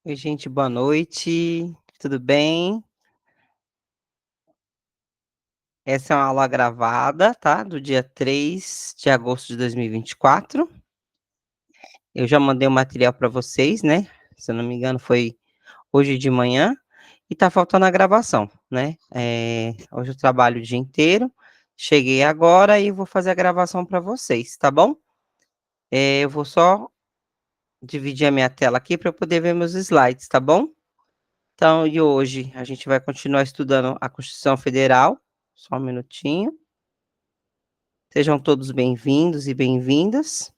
Oi, gente, boa noite. Tudo bem? Essa é uma aula gravada, tá? Do dia 3 de agosto de 2024. Eu já mandei o material para vocês, né? Se eu não me engano, foi hoje de manhã. E tá faltando a gravação, né? Hoje eu trabalho o dia inteiro. Cheguei agora e vou fazer a gravação para vocês, tá bom? Eu vou só dividir a minha tela aqui para poder ver meus slides, tá bom? Então, e hoje a gente vai continuar estudando a Constituição Federal. Só um minutinho. Sejam todos bem-vindos e bem-vindas.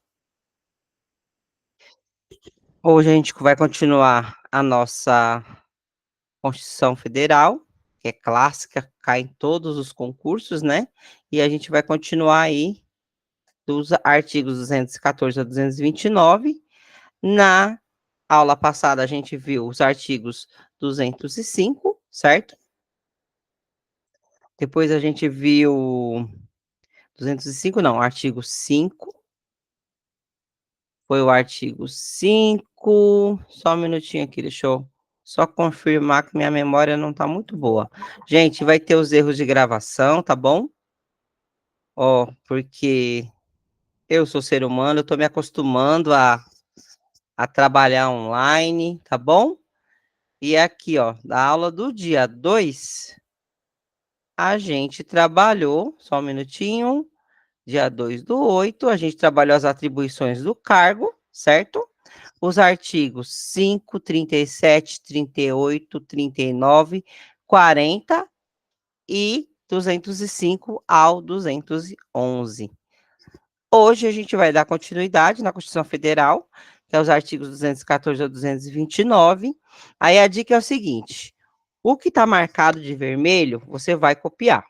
Hoje a gente vai continuar a nossa Constituição Federal, que é clássica, cai em todos os concursos, né? E a gente vai continuar aí dos artigos 214 a 229. Na aula passada a gente viu os artigos 205, certo? Depois a gente viu 205, não, artigo 5. Foi o artigo 5. Só um minutinho aqui, deixa eu só confirmar que minha memória não está muito boa. Gente, vai ter os erros de gravação, tá bom? Ó, porque eu sou ser humano, eu estou me acostumando a trabalhar online, tá bom? E aqui, ó, da aula do dia 2, a gente trabalhou, só um minutinho, dia 2/8, a gente trabalhou as atribuições do cargo, certo? Os artigos 5, 37, 38, 39, 40 e 205 ao 211. Hoje a gente vai dar continuidade na Constituição Federal, que é os artigos 214 a 229. Aí a dica é o seguinte: o que está marcado de vermelho, você vai copiar.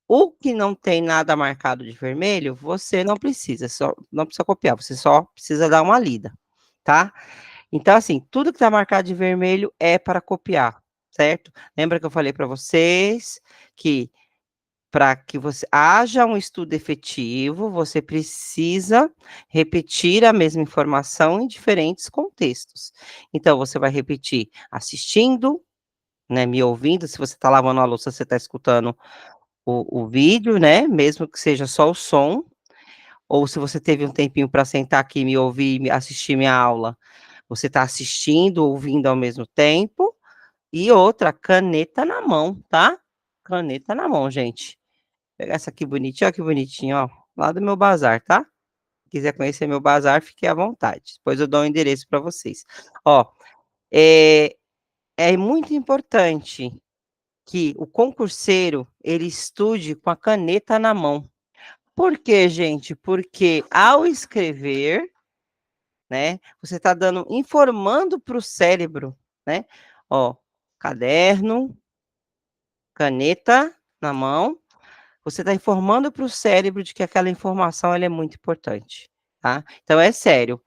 O que não tem nada marcado de vermelho, você não precisa copiar, você só precisa dar uma lida, tá? Então, assim, tudo que está marcado de vermelho é para copiar, certo? Lembra que eu falei para vocês que para que você haja um estudo efetivo, você precisa repetir a mesma informação em diferentes contextos. Então, você vai repetir assistindo, né, me ouvindo, se você está lavando a louça, você está escutando o vídeo, né, mesmo que seja só o som, ou se você teve um tempinho para sentar aqui e me ouvir e assistir minha aula, você está assistindo, ouvindo ao mesmo tempo. E outra, caneta na mão, tá? Caneta na mão, gente. Vou pegar essa aqui bonitinha, ó, que bonitinho, ó, lá do meu bazar, tá? Quiser conhecer meu bazar, fique à vontade. Depois eu dou o endereço para vocês. Ó, é, é muito importante que o concurseiro, ele estude com a caneta na mão. Por quê, gente? Porque ao escrever, né, você está informando para o cérebro, né? Ó, caderno, caneta na mão, você está informando para o cérebro de que aquela informação ela é muito importante, tá? Então é sério.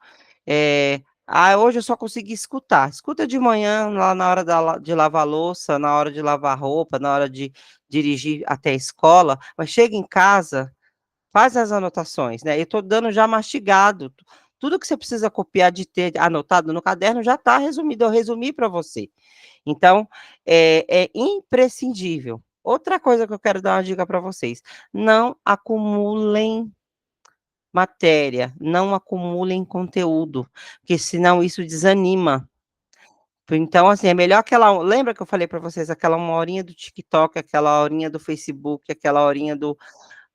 Hoje eu só consegui escutar. Escuta de manhã, lá na hora de lavar louça, na hora de lavar roupa, na hora de dirigir até a escola, mas chega em casa, faz as anotações, né? Eu estou dando já mastigado. Tudo que você precisa copiar de ter anotado no caderno já está resumido, eu resumi para você. Então, é imprescindível. Outra coisa que eu quero dar uma dica para vocês: não acumulem matéria, não acumulem conteúdo, porque senão isso desanima. Então, assim, é melhor lembra que eu falei para vocês, aquela 1 horinha do TikTok, aquela horinha do Facebook, aquela horinha do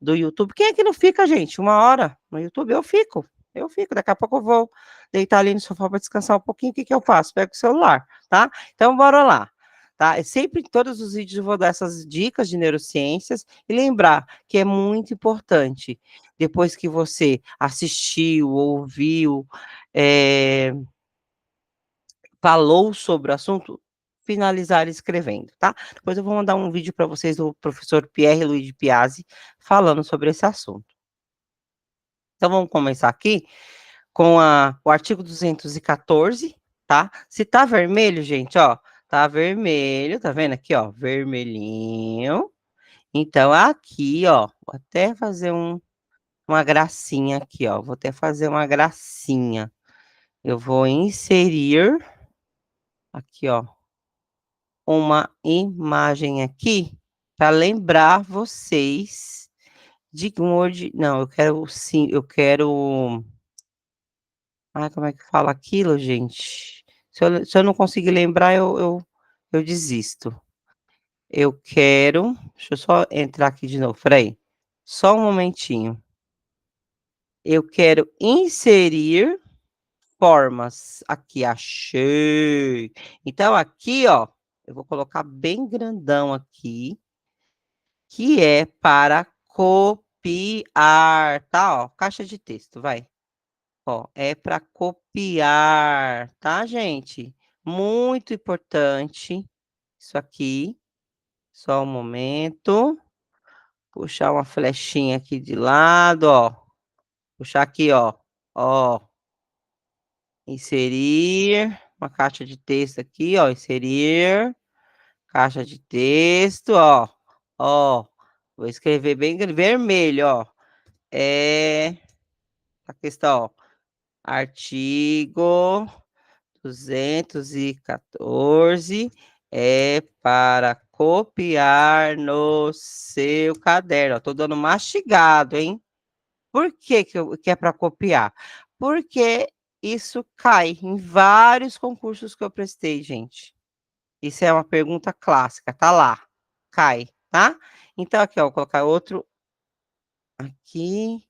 YouTube. Quem é que não fica, gente? 1 hora no YouTube? Eu fico. Daqui a pouco eu vou deitar ali no sofá para descansar um pouquinho. O que que eu faço? Pego o celular, tá? Então, bora lá. Tá? Sempre em todos os vídeos eu vou dar essas dicas de neurociências e lembrar que é muito importante, depois que você assistiu, ouviu, falou sobre o assunto, finalizar escrevendo, tá? Depois eu vou mandar um vídeo para vocês do professor Pierre Luigi Piazzi falando sobre esse assunto. Então vamos começar aqui com o artigo 214, tá? Se tá vermelho, gente, ó, tá vermelho, tá vendo aqui, ó, vermelhinho. Então aqui, ó, vou até fazer uma gracinha aqui, ó, vou até fazer uma gracinha. Eu vou inserir aqui, ó, uma imagem aqui para lembrar vocês de Word. Não, eu quero sim, eu quero. Ah, como é que fala aquilo, gente? Se eu não conseguir lembrar, eu desisto. Eu quero. Deixa eu só entrar aqui de novo, espera. Só um momentinho. Eu quero inserir formas. Aqui, achei. Então, aqui, ó, eu vou colocar bem grandão aqui, que é para copiar, tá? Ó, caixa de texto, vai. Ó, é para copiar, tá, gente? Muito importante isso aqui. Só um momento. Puxar uma flechinha aqui de lado, ó. Puxar aqui, ó. Ó, inserir uma caixa de texto aqui, ó. Inserir caixa de texto, ó. Ó, vou escrever bem vermelho, ó. É a questão, ó. Artigo 214 é para copiar no seu caderno. Estou dando mastigado, hein? Por que é para copiar? Porque isso cai em vários concursos que eu prestei, gente. Isso é uma pergunta clássica, tá lá, cai, tá? Então, aqui, ó, vou colocar outro aqui,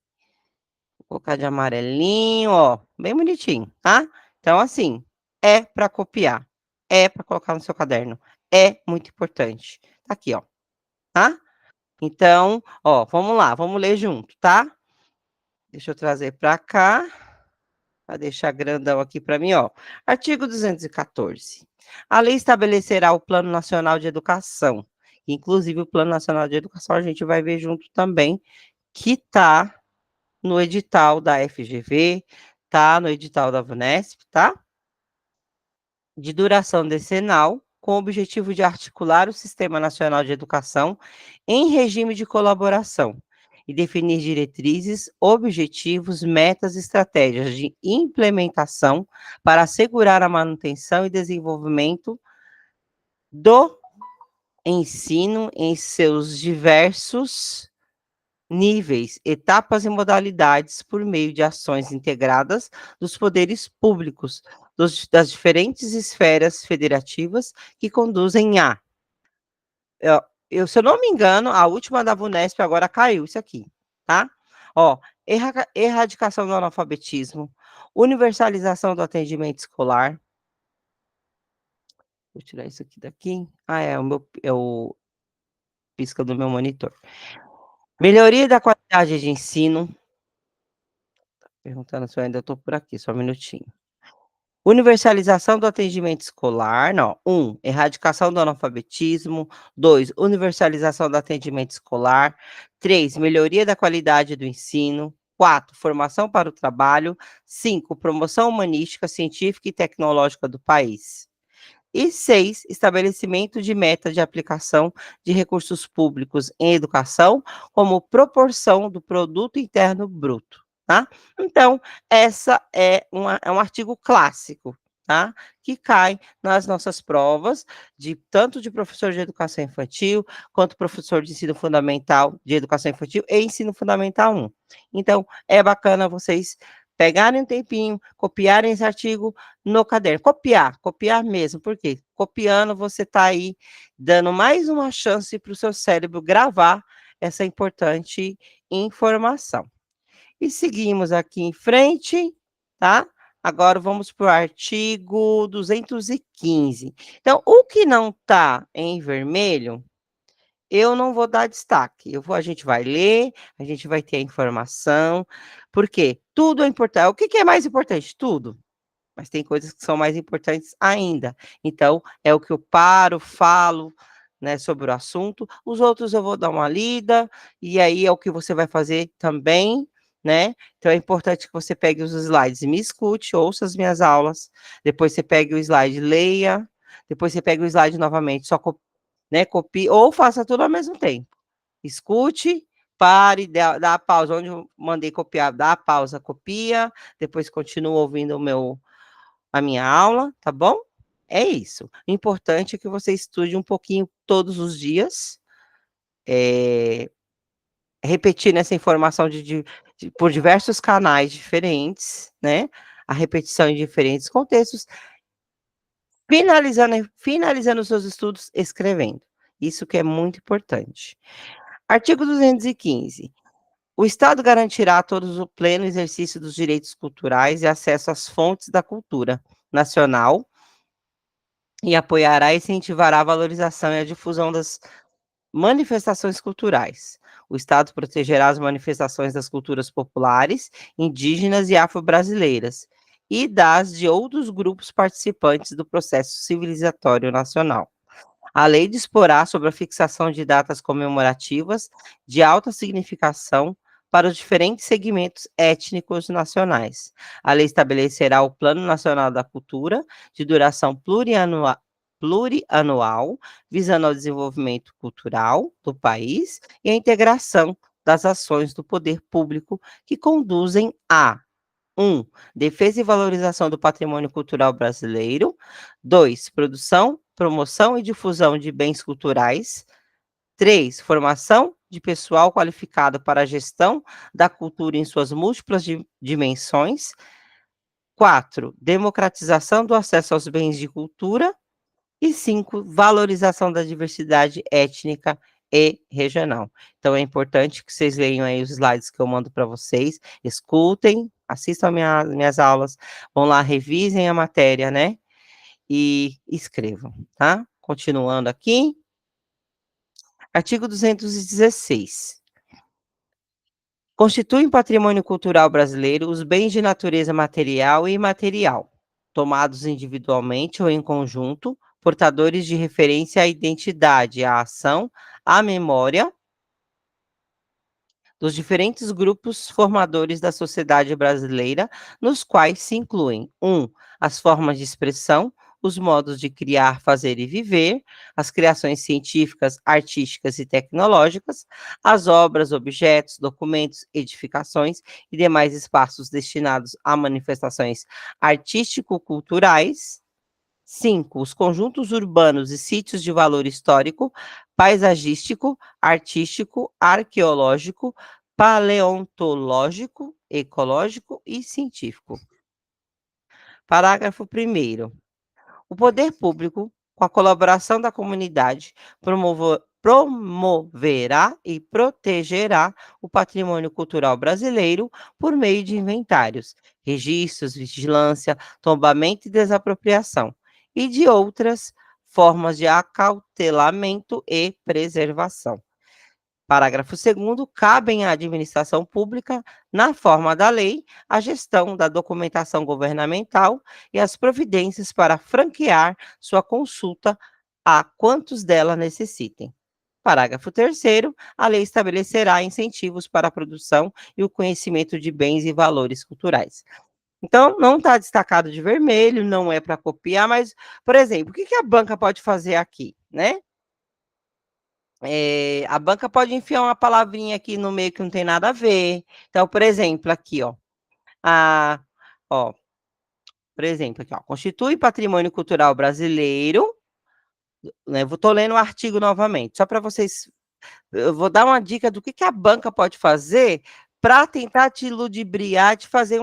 vou colocar de amarelinho, ó, bem bonitinho, tá? Então, assim, é para copiar, é para colocar no seu caderno, é muito importante. Tá aqui, ó, tá? Então, ó, vamos lá, vamos ler junto, tá? Deixa eu trazer para cá. Para deixar grandão aqui para mim, ó. Artigo 214. A lei estabelecerá o Plano Nacional de Educação. Inclusive, o Plano Nacional de Educação a gente vai ver junto também, que está no edital da FGV, tá no edital da VUNESP, tá? De duração decenal, com o objetivo de articular o Sistema Nacional de Educação em regime de colaboração e definir diretrizes, objetivos, metas e estratégias de implementação para assegurar a manutenção e desenvolvimento do ensino em seus diversos níveis, etapas e modalidades por meio de ações integradas dos poderes públicos, das diferentes esferas federativas que conduzem a. Se eu não me engano, a última da VUNESP agora caiu, isso aqui, tá? Ó, erradicação do analfabetismo, universalização do atendimento escolar. Vou tirar isso aqui daqui. Ah, é o pisca do meu monitor. Melhoria da qualidade de ensino. Perguntando se eu ainda estou por aqui, só um minutinho. Universalização do atendimento escolar, não. 1, erradicação do analfabetismo. 2, universalização do atendimento escolar. 3, melhoria da qualidade do ensino. 4, formação para o trabalho. 5, promoção humanística, científica e tecnológica do país. E 6, estabelecimento de meta de aplicação de recursos públicos em educação como proporção do produto interno bruto, tá? Então, essa é um artigo clássico, tá? Que cai nas nossas provas, tanto de professor de educação infantil, quanto professor de ensino fundamental, de educação infantil e ensino fundamental 1. Então, é bacana vocês pegarem um tempinho, copiarem esse artigo no caderno. Copiar mesmo, por quê? Copiando, você está aí dando mais uma chance para o seu cérebro gravar essa importante informação. E seguimos aqui em frente, tá? Agora vamos para o artigo 215. Então, o que não está em vermelho, eu não vou dar destaque. A gente vai ler, a gente vai ter a informação, porque tudo é importante. O que é mais importante? Tudo. Mas tem coisas que são mais importantes ainda. Então, é o que eu paro, falo, né, sobre o assunto. Os outros eu vou dar uma lida, e aí é o que você vai fazer também, né? Então, é importante que você pegue os slides e me escute, ouça as minhas aulas. Depois você pegue o slide, leia. Depois você pega o slide novamente, só né, copie, ou faça tudo ao mesmo tempo. Escute, pare, dá a pausa. Onde eu mandei copiar, dá a pausa, copia. Depois continua ouvindo a minha aula, tá bom? É isso. O importante é que você estude um pouquinho todos os dias, eh, repetindo essa informação por diversos canais diferentes, né, a repetição em diferentes contextos, finalizando os seus estudos escrevendo. Isso que é muito importante. Artigo 215. O Estado garantirá a todos o pleno exercício dos direitos culturais e acesso às fontes da cultura nacional e apoiará e incentivará a valorização e a difusão das manifestações culturais. O Estado protegerá as manifestações das culturas populares, indígenas e afro-brasileiras e das de outros grupos participantes do processo civilizatório nacional. A lei disporá sobre a fixação de datas comemorativas de alta significação para os diferentes segmentos étnicos nacionais. A lei estabelecerá o Plano Nacional da Cultura, de duração plurianual, visando ao desenvolvimento cultural do país e a integração das ações do poder público que conduzem a 1. Defesa e valorização do patrimônio cultural brasileiro. 2. Produção, promoção e difusão de bens culturais. 3. Formação de pessoal qualificado para a gestão da cultura em suas múltiplas dimensões. 4. Democratização do acesso aos bens de cultura. E 5, valorização da diversidade étnica e regional. Então é importante que vocês leiam aí os slides que eu mando para vocês, escutem, assistam minhas aulas, vão lá, revisem a matéria, né? E escrevam, tá? Continuando aqui. Artigo 216. Constituem patrimônio cultural brasileiro os bens de natureza material e imaterial, tomados individualmente ou em conjunto, portadores de referência à identidade, à ação, à memória dos diferentes grupos formadores da sociedade brasileira, nos quais se incluem: 1. As formas de expressão, os modos de criar, fazer e viver, as criações científicas, artísticas e tecnológicas, as obras, objetos, documentos, edificações e demais espaços destinados a manifestações artístico-culturais. 5. Os conjuntos urbanos e sítios de valor histórico, paisagístico, artístico, arqueológico, paleontológico, ecológico e científico. Parágrafo 1º. O poder público, com a colaboração da comunidade, promoverá e protegerá o patrimônio cultural brasileiro por meio de inventários, registros, vigilância, tombamento e desapropriação, e de outras formas de acautelamento e preservação. Parágrafo 2º. Cabem à administração pública, na forma da lei, a gestão da documentação governamental e as providências para franquear sua consulta a quantos dela necessitem. Parágrafo 3º. A lei estabelecerá incentivos para a produção e o conhecimento de bens e valores culturais. Então, não está destacado de vermelho, não é para copiar, mas, por exemplo, o que a banca pode fazer aqui, né? A banca pode enfiar uma palavrinha aqui no meio que não tem nada a ver. Então, por exemplo, aqui, ó, por exemplo, aqui, ó, constitui patrimônio cultural brasileiro, né? Estou lendo o artigo novamente, só para vocês. Eu vou dar uma dica do que a banca pode fazer para tentar te ludibriar, te fazer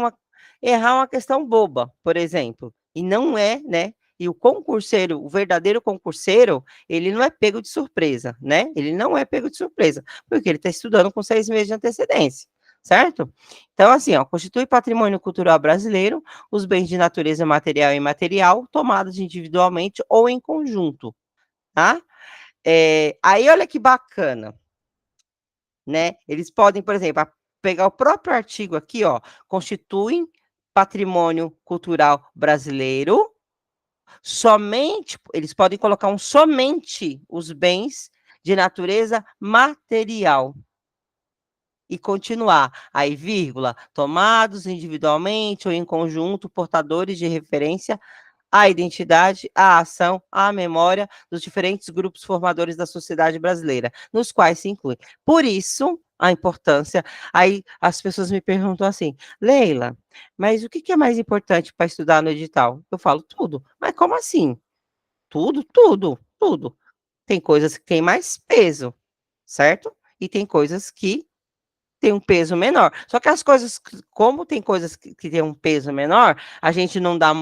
errar uma questão boba, por exemplo. E não é, né? E o concurseiro, o verdadeiro concurseiro, ele não é pego de surpresa, né? Ele não é pego de surpresa, porque ele está estudando com 6 meses de antecedência, certo? Então, assim, ó, constitui patrimônio cultural brasileiro os bens de natureza material e imaterial, tomados individualmente ou em conjunto, tá? Aí, olha que bacana, né? Eles podem, por exemplo, pegar o próprio artigo aqui, ó, constituem patrimônio cultural brasileiro, somente, eles podem colocar somente os bens de natureza material. E continuar, aí, vírgula, tomados individualmente ou em conjunto, portadores de referência à identidade, à ação, à memória dos diferentes grupos formadores da sociedade brasileira, nos quais se inclui. Por isso, a importância. Aí as pessoas me perguntam assim: Leila, mas o que é mais importante para estudar no edital? Eu falo tudo. Mas como assim? tudo, tudo, tudo. Tem coisas que têm mais peso, certo? E tem coisas que têm um peso menor. Só que as coisas que como tem coisas que têm um peso menor, a gente não dá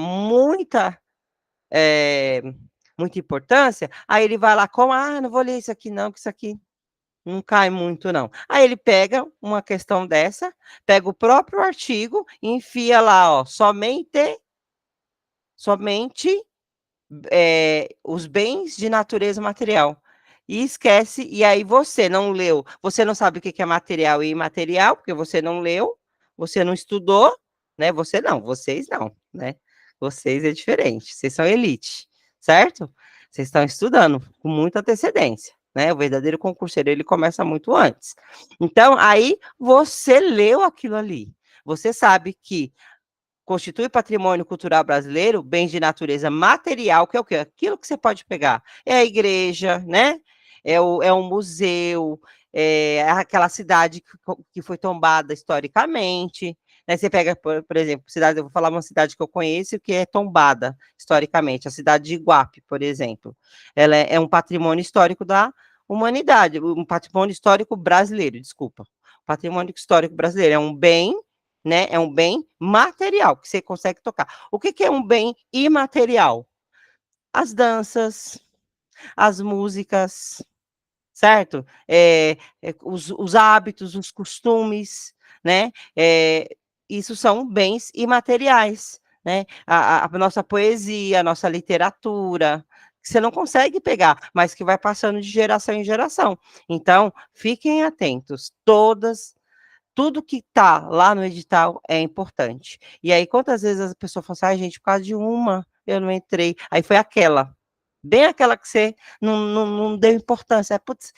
eh, muita importância, aí ele vai lá como: "Ah, não vou ler isso aqui não, que isso aqui não cai muito não". Aí ele pega uma questão dessa, pega o próprio artigo e enfia lá, ó, somente os bens de natureza material. E esquece, e aí você não leu, você não sabe o que que é material e imaterial, porque você não leu, você não estudou, né, você não, vocês não, né, vocês é diferente, vocês são elite, certo? Vocês estão estudando com muita antecedência, né, o verdadeiro concurseiro, ele começa muito antes. Então, aí você leu aquilo ali, você sabe que constitui patrimônio cultural brasileiro, bens de natureza material, que é o quê? Aquilo que você pode pegar. É a igreja, né? É um museu, é aquela cidade que foi tombada historicamente. Né? Você pega, por exemplo, cidade, eu vou falar uma cidade que eu conheço que é tombada historicamente, a cidade de Iguape, por exemplo. Ela é um patrimônio histórico da humanidade, um patrimônio histórico brasileiro, desculpa. Patrimônio histórico brasileiro é um bem, né, é um bem material que você consegue tocar. O que que é um bem imaterial? As danças, as músicas, certo? Os hábitos, os costumes, né? Isso são bens imateriais, né? A nossa poesia, a nossa literatura, que você não consegue pegar, mas que vai passando de geração em geração. Então, fiquem atentos, tudo que tá lá no edital é importante. E aí, quantas vezes as pessoas falam assim: "Ai, gente, por causa de uma, eu não entrei". Aí foi aquela, bem aquela que você não deu importância. Putz,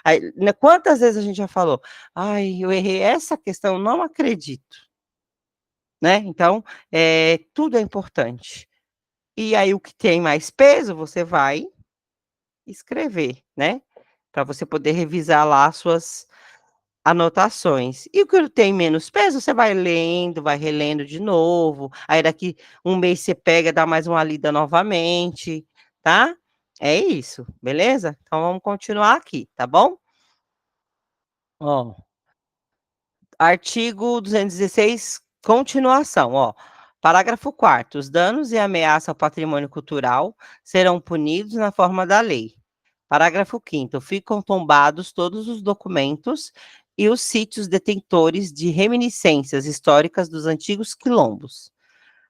aí, né, quantas vezes a gente já falou: "Ai, eu errei essa questão, não acredito", né. Então, tudo é importante. E aí o que tem mais peso, você vai escrever, né, para você poder revisar lá as suas anotações. E o que tem menos peso, você vai lendo, vai relendo de novo, aí daqui um mês você pega, dá mais uma lida novamente, tá. É isso, beleza? Então vamos continuar aqui, tá bom? Ó, artigo 216, continuação, ó. Parágrafo 4º, os danos e ameaça ao patrimônio cultural serão punidos na forma da lei. Parágrafo 5º, ficam tombados todos os documentos e os sítios detentores de reminiscências históricas dos antigos quilombos.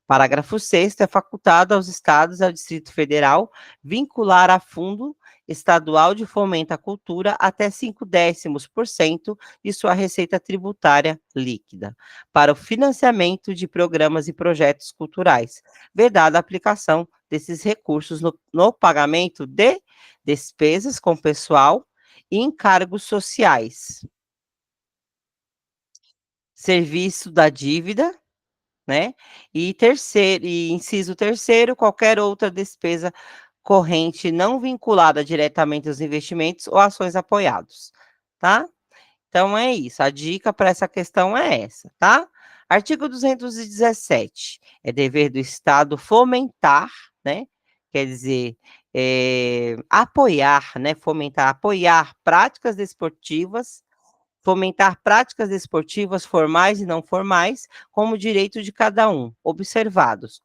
Parágrafo 6º, é facultado aos estados e ao Distrito Federal vincular a fundo estadual de fomento à cultura até 0,5% de sua receita tributária líquida, para o financiamento de programas e projetos culturais, vedada a aplicação desses recursos no pagamento de despesas com pessoal e encargos sociais, serviço da dívida, né, e inciso terceiro, qualquer outra despesa corrente não vinculada diretamente aos investimentos ou ações apoiados, tá? Então é isso, a dica para essa questão é essa, tá? Artigo 217, é dever do Estado fomentar, né, quer dizer, apoiar, né, fomentar, apoiar práticas desportivas, fomentar práticas desportivas formais e não formais, como direito de cada um, observados: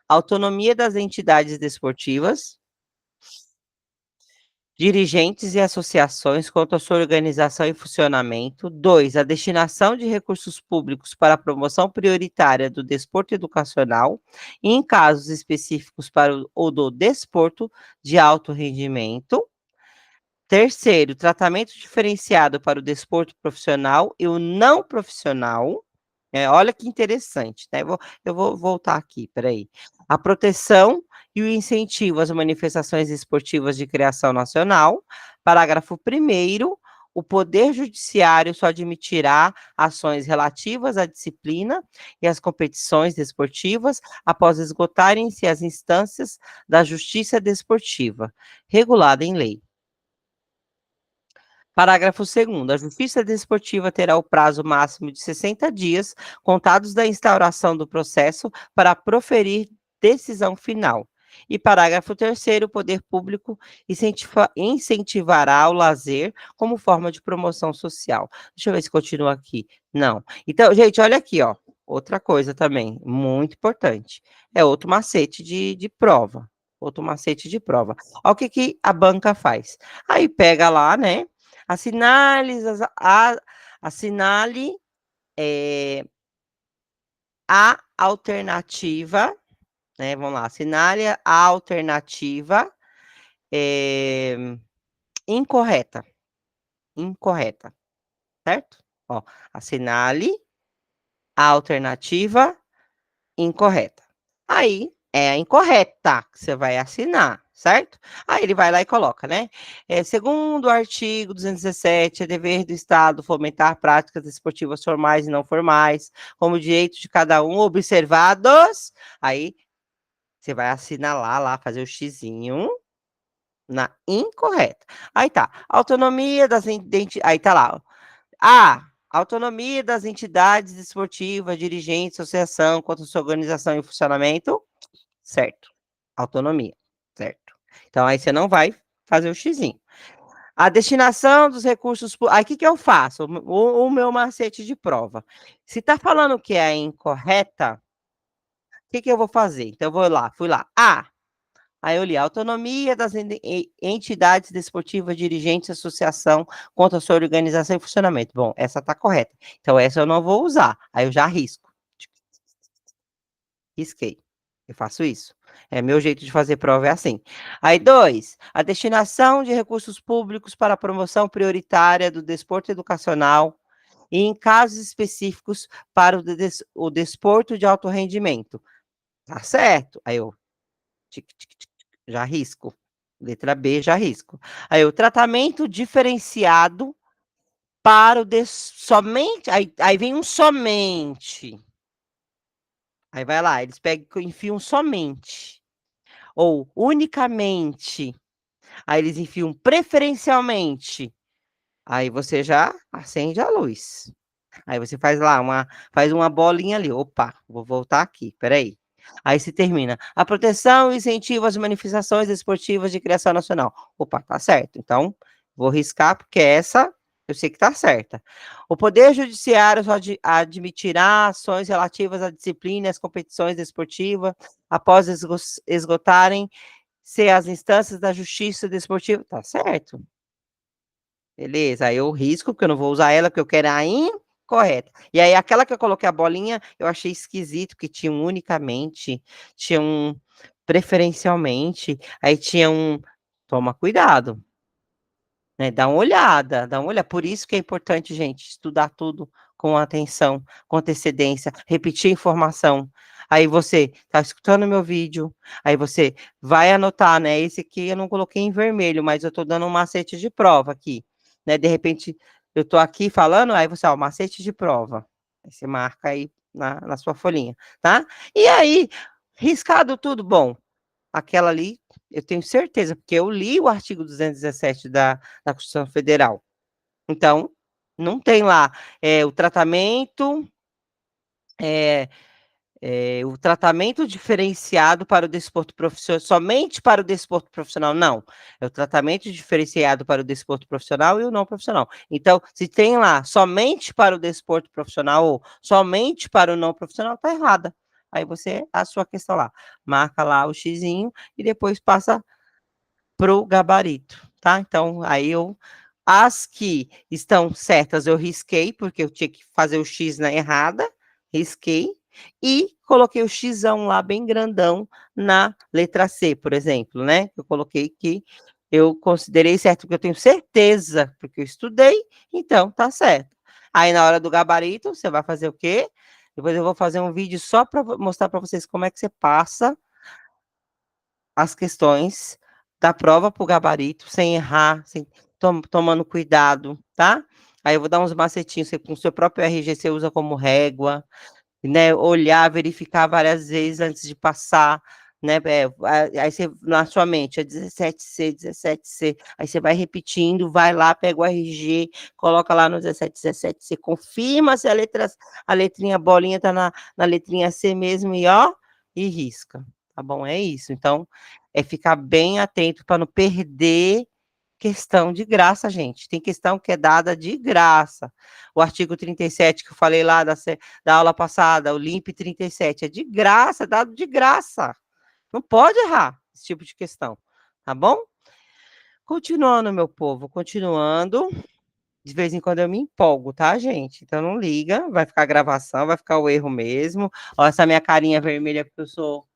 autonomia das entidades desportivas, dirigentes e associações quanto à sua organização e funcionamento. 2, a destinação de recursos públicos para a promoção prioritária do desporto educacional e, em casos específicos, para o do desporto de alto rendimento. Terceiro, tratamento diferenciado para o desporto profissional e o não profissional. Olha que interessante, né, eu vou voltar aqui, espera aí. A proteção e o incentivo às manifestações esportivas de criação nacional. Parágrafo 1º, o poder judiciário só admitirá ações relativas à disciplina e às competições desportivas após esgotarem-se as instâncias da justiça desportiva, regulada em lei. Parágrafo 2º, a Justiça Desportiva terá o prazo máximo de 60 dias, contados da instauração do processo, para proferir decisão final. E parágrafo terceiro, o poder público incentivará o lazer como forma de promoção social. Deixa eu ver se continua aqui. Não. Então, gente, olha aqui, ó. Outra coisa também, muito importante. É outro macete de prova. Outro macete de prova. Olha o que, que a banca faz. Aí pega lá, né? Assinale a alternativa, né? Vamos lá, assinale a alternativa incorreta. Incorreta, certo? Ó, assinale a alternativa incorreta. Aí é a incorreta que você vai assinar, certo? Aí ele vai lá e coloca, né? Segundo o artigo 217, é dever do Estado fomentar práticas esportivas formais e não formais, como direito de cada um, observados. Aí você vai assinalar lá, fazer o xizinho na incorreta. Aí tá, autonomia das aí tá lá, autonomia das entidades esportivas, dirigentes, associação, quanto à sua organização e funcionamento, certo. Autonomia, certo. Então aí você não vai fazer o xizinho. A destinação dos recursos, aí o que que eu faço? O meu macete de prova. Se tá falando que é incorreta, o que que eu vou fazer? Então eu vou lá, fui lá. Aí eu li, autonomia das entidades desportivas, dirigentes, associação, quanto à sua organização e funcionamento. Bom, essa está correta. Então, essa eu não vou usar. Aí eu já risco. Risquei. Eu faço isso. É meu jeito de fazer prova é assim. Aí, 2, a destinação de recursos públicos para a promoção prioritária do desporto educacional e, em casos específicos, para o desporto de alto rendimento. Tá certo? Aí eu tic, tic, tic, já risco. Letra B, já risco. Aí o tratamento diferenciado para o somente, aí vem um somente. Aí vai lá, eles pegam, enfiam somente. Ou unicamente. Aí eles enfiam preferencialmente. Aí você já acende a luz. Aí você faz uma bolinha ali. Opa, vou voltar aqui, peraí. Aí se termina. A proteção e incentivo às manifestações esportivas de criação nacional. Opa, tá certo. Então, vou riscar, porque essa eu sei que tá certa. O Poder Judiciário só admitirá ações relativas à disciplina e às competições esportivas após esgotarem se as instâncias da justiça desportiva. Tá certo. Beleza, aí eu risco, porque eu não vou usar ela, porque eu quero a incorreta. E aí, aquela que eu coloquei a bolinha, eu achei esquisito, que tinha um unicamente, tinha um preferencialmente, aí tinha um. Toma cuidado, né? Dá uma olhada. Por isso que é importante, gente, estudar tudo com atenção, com antecedência, repetir informação. Aí você tá escutando meu vídeo, aí você vai anotar, né? Esse aqui eu não coloquei em vermelho, mas eu tô dando um macete de prova aqui, né? De repente, eu tô aqui falando, aí você, ó, macete de prova. Aí você marca aí na sua folhinha, tá? E aí, riscado tudo, bom, aquela ali, eu tenho certeza, porque eu li o artigo 217 da Constituição Federal. Então, não tem lá, o tratamento, eh o tratamento diferenciado para o desporto profissional, somente para o desporto profissional, não. É o tratamento diferenciado para o desporto profissional e o não profissional. Então, se tem lá somente para o desporto profissional ou somente para o não profissional, tá errada. Aí você, a sua questão lá, marca lá o xizinho e depois passa pro gabarito, tá? Então, aí as que estão certas eu risquei, porque eu tinha que fazer o X na errada, risquei, e coloquei o xão lá bem grandão na letra C, por exemplo, né? Eu coloquei que eu considerei certo, porque eu tenho certeza, porque eu estudei, então tá certo. Aí na hora do gabarito, você vai fazer o quê? Depois eu vou fazer um vídeo só para mostrar para vocês como é que você passa as questões da prova para o gabarito, sem errar, sem tomando cuidado, tá? Aí eu vou dar uns macetinhos, você com o seu próprio RG você usa como régua, né, olhar, verificar várias vezes antes de passar, né, aí você, na sua mente, é 17C, 17C, aí você vai repetindo, vai lá, pega o RG, coloca lá no 17, 17C, confirma se a letrinha bolinha tá na letrinha C mesmo e ó, e risca. tá bom? É isso. Então, é ficar bem atento para não perder questão de graça, gente. Tem questão que é dada de graça. O artigo 37 que eu falei lá da aula passada, o LIMP 37, é de graça, é dado de graça. Não pode errar esse tipo de questão, tá bom? Continuando, meu povo, continuando. De vez em quando eu me empolgo, tá, gente? Então não liga, vai ficar a gravação, vai ficar o erro mesmo. Ó, essa minha carinha vermelha, porque eu sou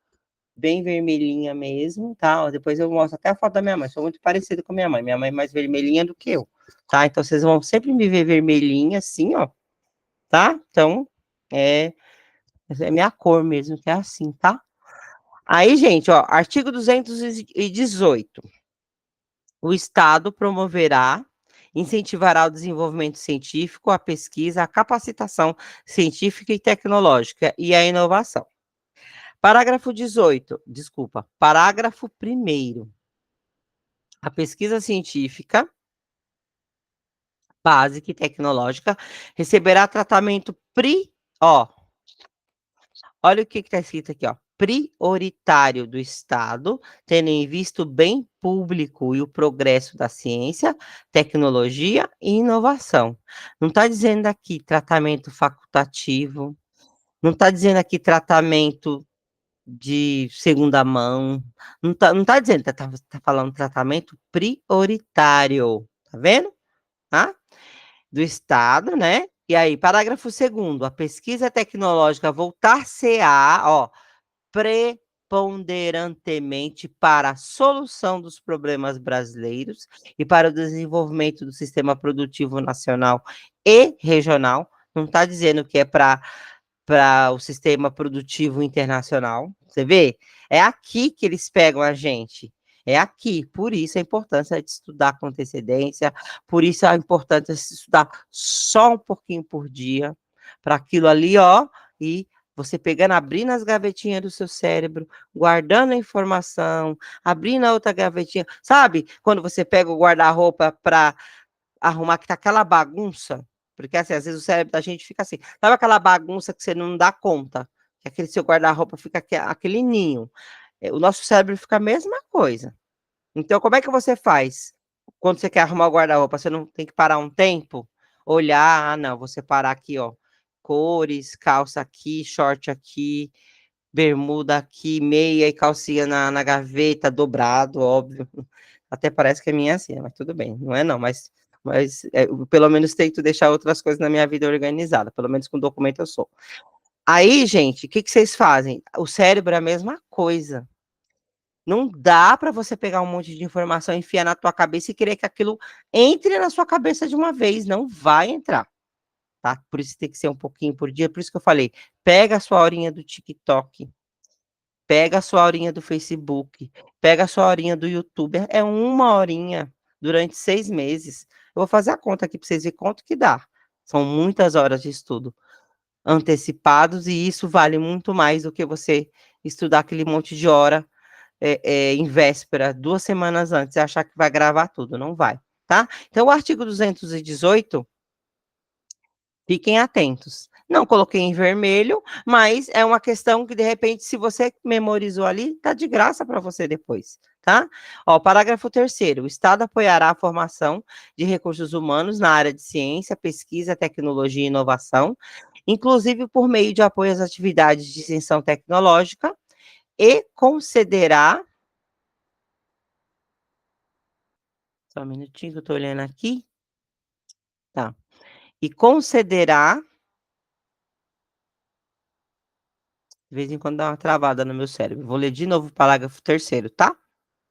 bem vermelhinha mesmo, tá? Ó, depois eu mostro até a foto da minha mãe, sou muito parecida com a minha mãe. Minha mãe é mais vermelhinha do que eu, tá? Então vocês vão sempre me ver vermelhinha assim, ó, tá? Então, é minha cor mesmo, que é assim, tá? Aí, gente, ó, artigo 218. O Estado promoverá, incentivará o desenvolvimento científico, a pesquisa, a capacitação científica e tecnológica e a inovação. Parágrafo 18, desculpa, parágrafo 1º. A pesquisa científica, básica e tecnológica receberá tratamento ó, olha o que está escrito aqui, ó. Prioritário do Estado, tendo em vista o bem público e o progresso da ciência, tecnologia e inovação. Não está dizendo aqui tratamento facultativo, não está dizendo aqui tratamento de segunda mão, não tá dizendo, tá falando tratamento prioritário, tá vendo? Tá? Do Estado, né? E aí, parágrafo 2º, a pesquisa tecnológica voltar-se-á, ó, preponderantemente para a solução dos problemas brasileiros e para o desenvolvimento do sistema produtivo nacional e regional. Não está dizendo que é para o sistema produtivo internacional. Você vê? É aqui que eles pegam a gente. É aqui, por isso a importância de estudar com antecedência, por isso a importância de estudar só um pouquinho por dia, para aquilo ali, ó, e você pegando, abrindo as gavetinhas do seu cérebro, guardando a informação, abrindo a outra gavetinha. Sabe quando você pega o guarda-roupa para arrumar que tá aquela bagunça? Porque assim, às vezes o cérebro da gente fica assim. Sabe aquela bagunça que você não dá conta? Que aquele seu guarda-roupa fica aquele ninho. O nosso cérebro fica a mesma coisa. Então, como é que você faz quando você quer arrumar o guarda-roupa? Você não tem que parar um tempo? Olhar, não, vou separar aqui, ó. Cores, calça aqui, short aqui, bermuda aqui, meia e calcinha na gaveta, dobrado, óbvio. Até parece que a minha é assim, mas tudo bem, não é não, mas eu, pelo menos tento deixar outras coisas na minha vida organizada, pelo menos com documento eu sou. Aí, gente, o que vocês fazem? O cérebro é a mesma coisa. Não dá para você pegar um monte de informação, enfiar na tua cabeça e querer que aquilo entre na sua cabeça de uma vez, não vai entrar, tá? Por isso tem que ser um pouquinho por dia, por isso que eu falei, pega a sua horinha do TikTok, pega a sua horinha do Facebook, pega a sua horinha do YouTube, é uma horinha durante 6 meses. Eu vou fazer a conta aqui para vocês verem quanto que dá. São muitas horas de estudo antecipados e isso vale muito mais do que você estudar aquele monte de hora em véspera, 2 semanas antes, e achar que vai gravar tudo. Não vai, tá? Então, o artigo 218, fiquem atentos. Não coloquei em vermelho, mas é uma questão que, de repente, se você memorizou ali, tá de graça para você depois, tá? Ó, parágrafo 3º. O Estado apoiará a formação de recursos humanos na área de ciência, pesquisa, tecnologia e inovação, inclusive por meio de apoio às atividades de extensão tecnológica, e concederá. Só um minutinho que eu estou olhando aqui. Tá. E concederá. De vez em quando dá uma travada no meu cérebro. Vou ler de novo o parágrafo 3º, tá?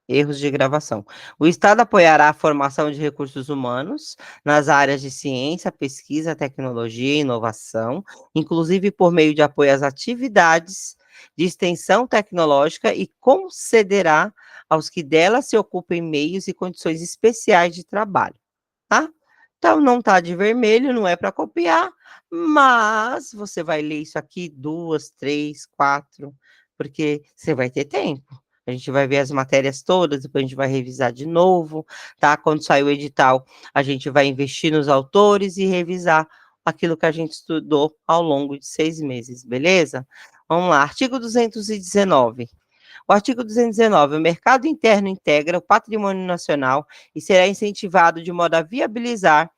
Erros de gravação. O Estado apoiará a formação de recursos humanos nas áreas de ciência, pesquisa, tecnologia e inovação, inclusive por meio de apoio às atividades de extensão tecnológica e concederá aos que delas se ocupem meios e condições especiais de trabalho, tá? Então, não tá de vermelho, não é para copiar, mas você vai ler isso aqui 2, 3, 4, porque você vai ter tempo. A gente vai ver as matérias todas, depois a gente vai revisar de novo, tá? Quando sair o edital, a gente vai investir nos autores e revisar aquilo que a gente estudou ao longo de 6 meses, beleza? Vamos lá, artigo 219. O artigo 219, o mercado interno integra o patrimônio nacional e será incentivado de modo a viabilizar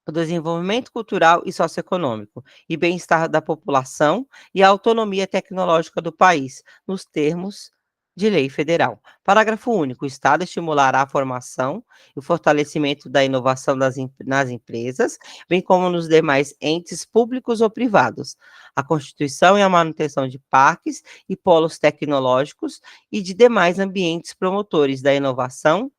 o desenvolvimento cultural e socioeconômico, e bem-estar da população e a autonomia tecnológica do país, nos termos de lei federal. Parágrafo único. O Estado estimulará a formação e o fortalecimento da inovação nas empresas, bem como nos demais entes públicos ou privados, a constituição e a manutenção de parques e polos tecnológicos e de demais ambientes promotores da inovação,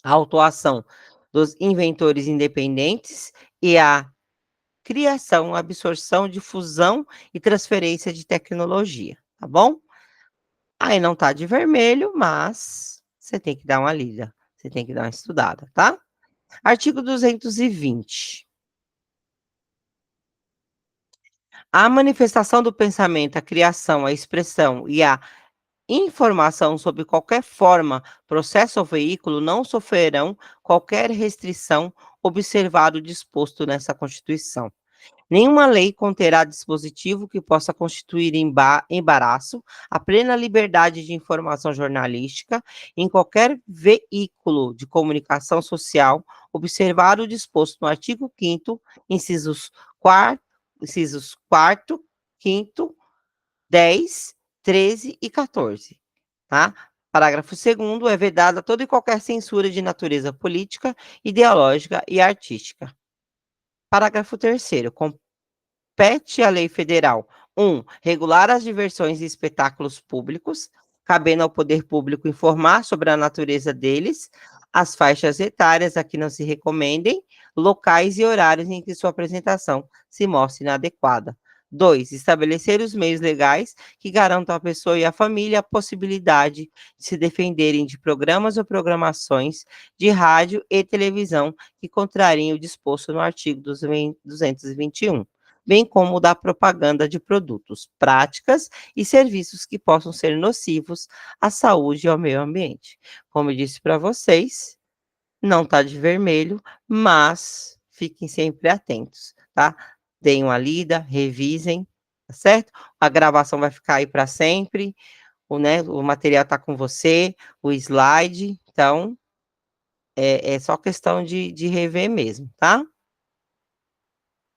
a autuação dos inventores independentes e a criação, absorção, difusão e transferência de tecnologia, tá bom? Aí não tá de vermelho, mas você tem que dar uma lida, você tem que dar uma estudada, tá? Artigo 220. A manifestação do pensamento, a criação, a expressão e a informação sobre qualquer forma, processo ou veículo não sofrerão qualquer restrição, observado o disposto nessa Constituição. Nenhuma lei conterá dispositivo que possa constituir embaraço à plena liberdade de informação jornalística em qualquer veículo de comunicação social, observado o disposto no artigo 5º, incisos 4º, 5º, 10, 13 e 14, tá? Parágrafo 2º, é vedada toda e qualquer censura de natureza política, ideológica e artística. Parágrafo 3º, compete à lei federal: regular as diversões e espetáculos públicos, cabendo ao poder público informar sobre a natureza deles, as faixas etárias a que não se recomendem, locais e horários em que sua apresentação se mostre inadequada. 2, estabelecer os meios legais que garantam à pessoa e à família a possibilidade de se defenderem de programas ou programações de rádio e televisão que contrariem o disposto no artigo 221, bem como da propaganda de produtos, práticas e serviços que possam ser nocivos à saúde e ao meio ambiente. Como eu disse para vocês, não está de vermelho, mas fiquem sempre atentos, tá? Deem uma lida, revisem, tá certo? A gravação vai ficar aí para sempre, o material está com você, o slide, então é só questão de rever mesmo, tá?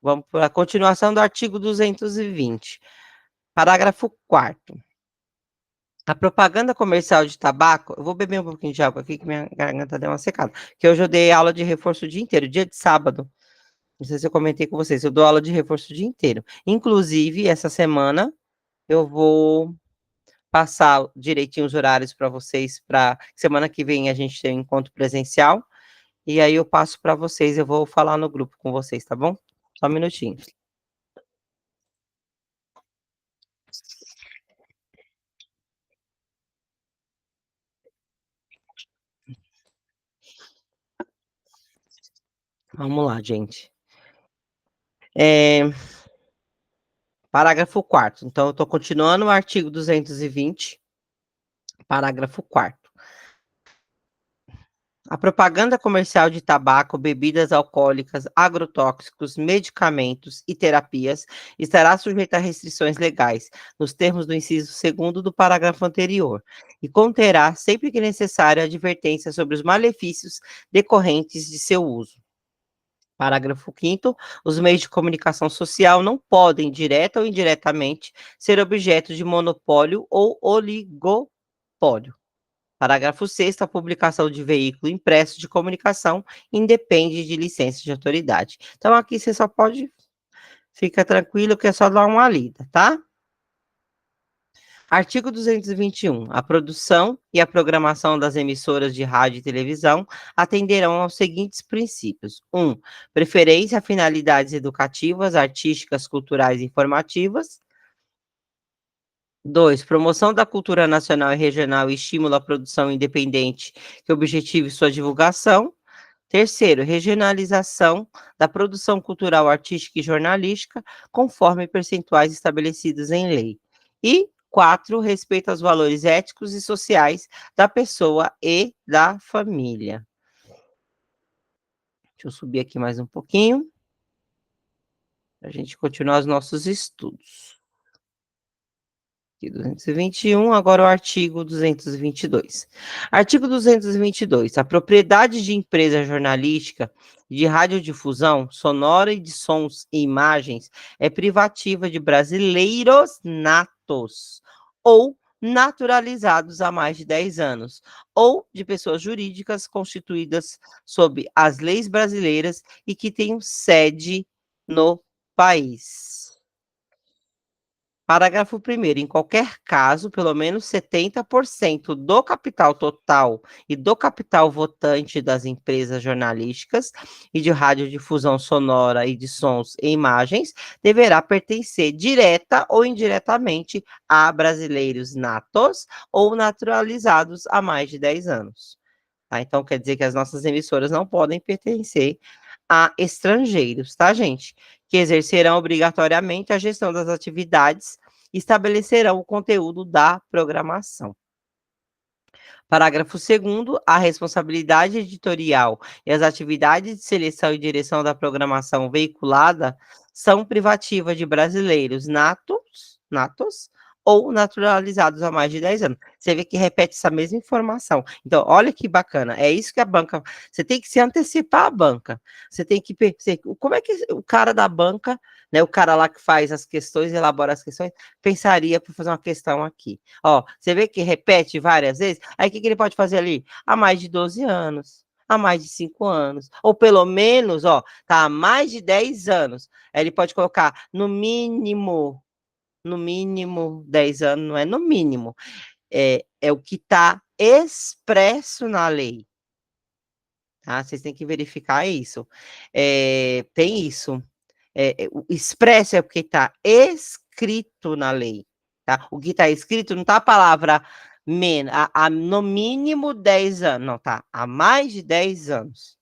Vamos para a continuação do artigo 220. Parágrafo 4º. A propaganda comercial de tabaco, eu vou beber um pouquinho de água aqui que minha garganta deu uma secada, que hoje eu dei aula de reforço o dia inteiro, dia de sábado, não sei se eu comentei com vocês, eu dou aula de reforço o dia inteiro. Inclusive, essa semana eu vou passar direitinho os horários para vocês, para semana que vem a gente tem um encontro presencial, e aí eu passo para vocês, eu vou falar no grupo com vocês, tá bom? Só um minutinho. Vamos lá, gente. Parágrafo 4º. Então, eu estou continuando o artigo 220, parágrafo 4º. A propaganda comercial de tabaco, bebidas alcoólicas, agrotóxicos, medicamentos e terapias estará sujeita a restrições legais, nos termos do inciso 2º do parágrafo anterior, e conterá, sempre que necessário, advertência sobre os malefícios decorrentes de seu uso. Parágrafo 5º, os meios de comunicação social não podem, direta ou indiretamente, ser objeto de monopólio ou oligopólio. Parágrafo 6º, a publicação de veículo impresso de comunicação independe de licença de autoridade. Então, aqui você só pode, fica tranquilo que é só dar uma lida, tá? Artigo 221. A produção e a programação das emissoras de rádio e televisão atenderão aos seguintes princípios: preferência a finalidades educativas, artísticas, culturais e informativas. 2, promoção da cultura nacional e regional e estímulo à produção independente que objetive sua divulgação. Terceiro, regionalização da produção cultural, artística e jornalística, conforme percentuais estabelecidos em lei. E 4, respeito aos valores éticos e sociais da pessoa e da família. Deixa eu subir aqui mais um pouquinho, para a gente continuar os nossos estudos. Aqui, 221, agora o artigo 222. Artigo 222. A propriedade de empresa jornalística de radiodifusão sonora e de sons e imagens é privativa de brasileiros natos ou naturalizados há mais de 10 anos, ou de pessoas jurídicas constituídas sob as leis brasileiras e que tenham sede no país. Parágrafo primeiro. Em qualquer caso, pelo menos 70% do capital total e do capital votante das empresas jornalísticas e de radiodifusão sonora e de sons e imagens deverá pertencer direta ou indiretamente a brasileiros natos ou naturalizados há mais de 10 anos. Tá? Então, quer dizer que as nossas emissoras não podem pertencer a estrangeiros, tá, gente? Que exercerão obrigatoriamente a gestão das atividades e estabelecerão o conteúdo da programação. Parágrafo 2º, a responsabilidade editorial e as atividades de seleção e direção da programação veiculada são privativas de brasileiros natos ou naturalizados há mais de 10 anos. Você vê que repete essa mesma informação. Então, olha que bacana, é isso que a banca... Você tem que se antecipar à banca. Você tem que... Como é que o cara da banca, né, o cara lá que faz as questões, elabora as questões, pensaria para fazer uma questão aqui? Ó, você vê que repete várias vezes, aí o que ele pode fazer ali? Há mais de 12 anos, há mais de 5 anos, ou pelo menos, ó, tá há mais de 10 anos. Aí ele pode colocar no mínimo 10 anos, não é no mínimo, é o que está expresso na lei. Tá? Vocês têm que verificar isso. Tem isso. O expresso é porque está escrito na lei. Tá? O que está escrito não está a palavra no mínimo 10 anos. Não, tá? Há mais de 10 anos.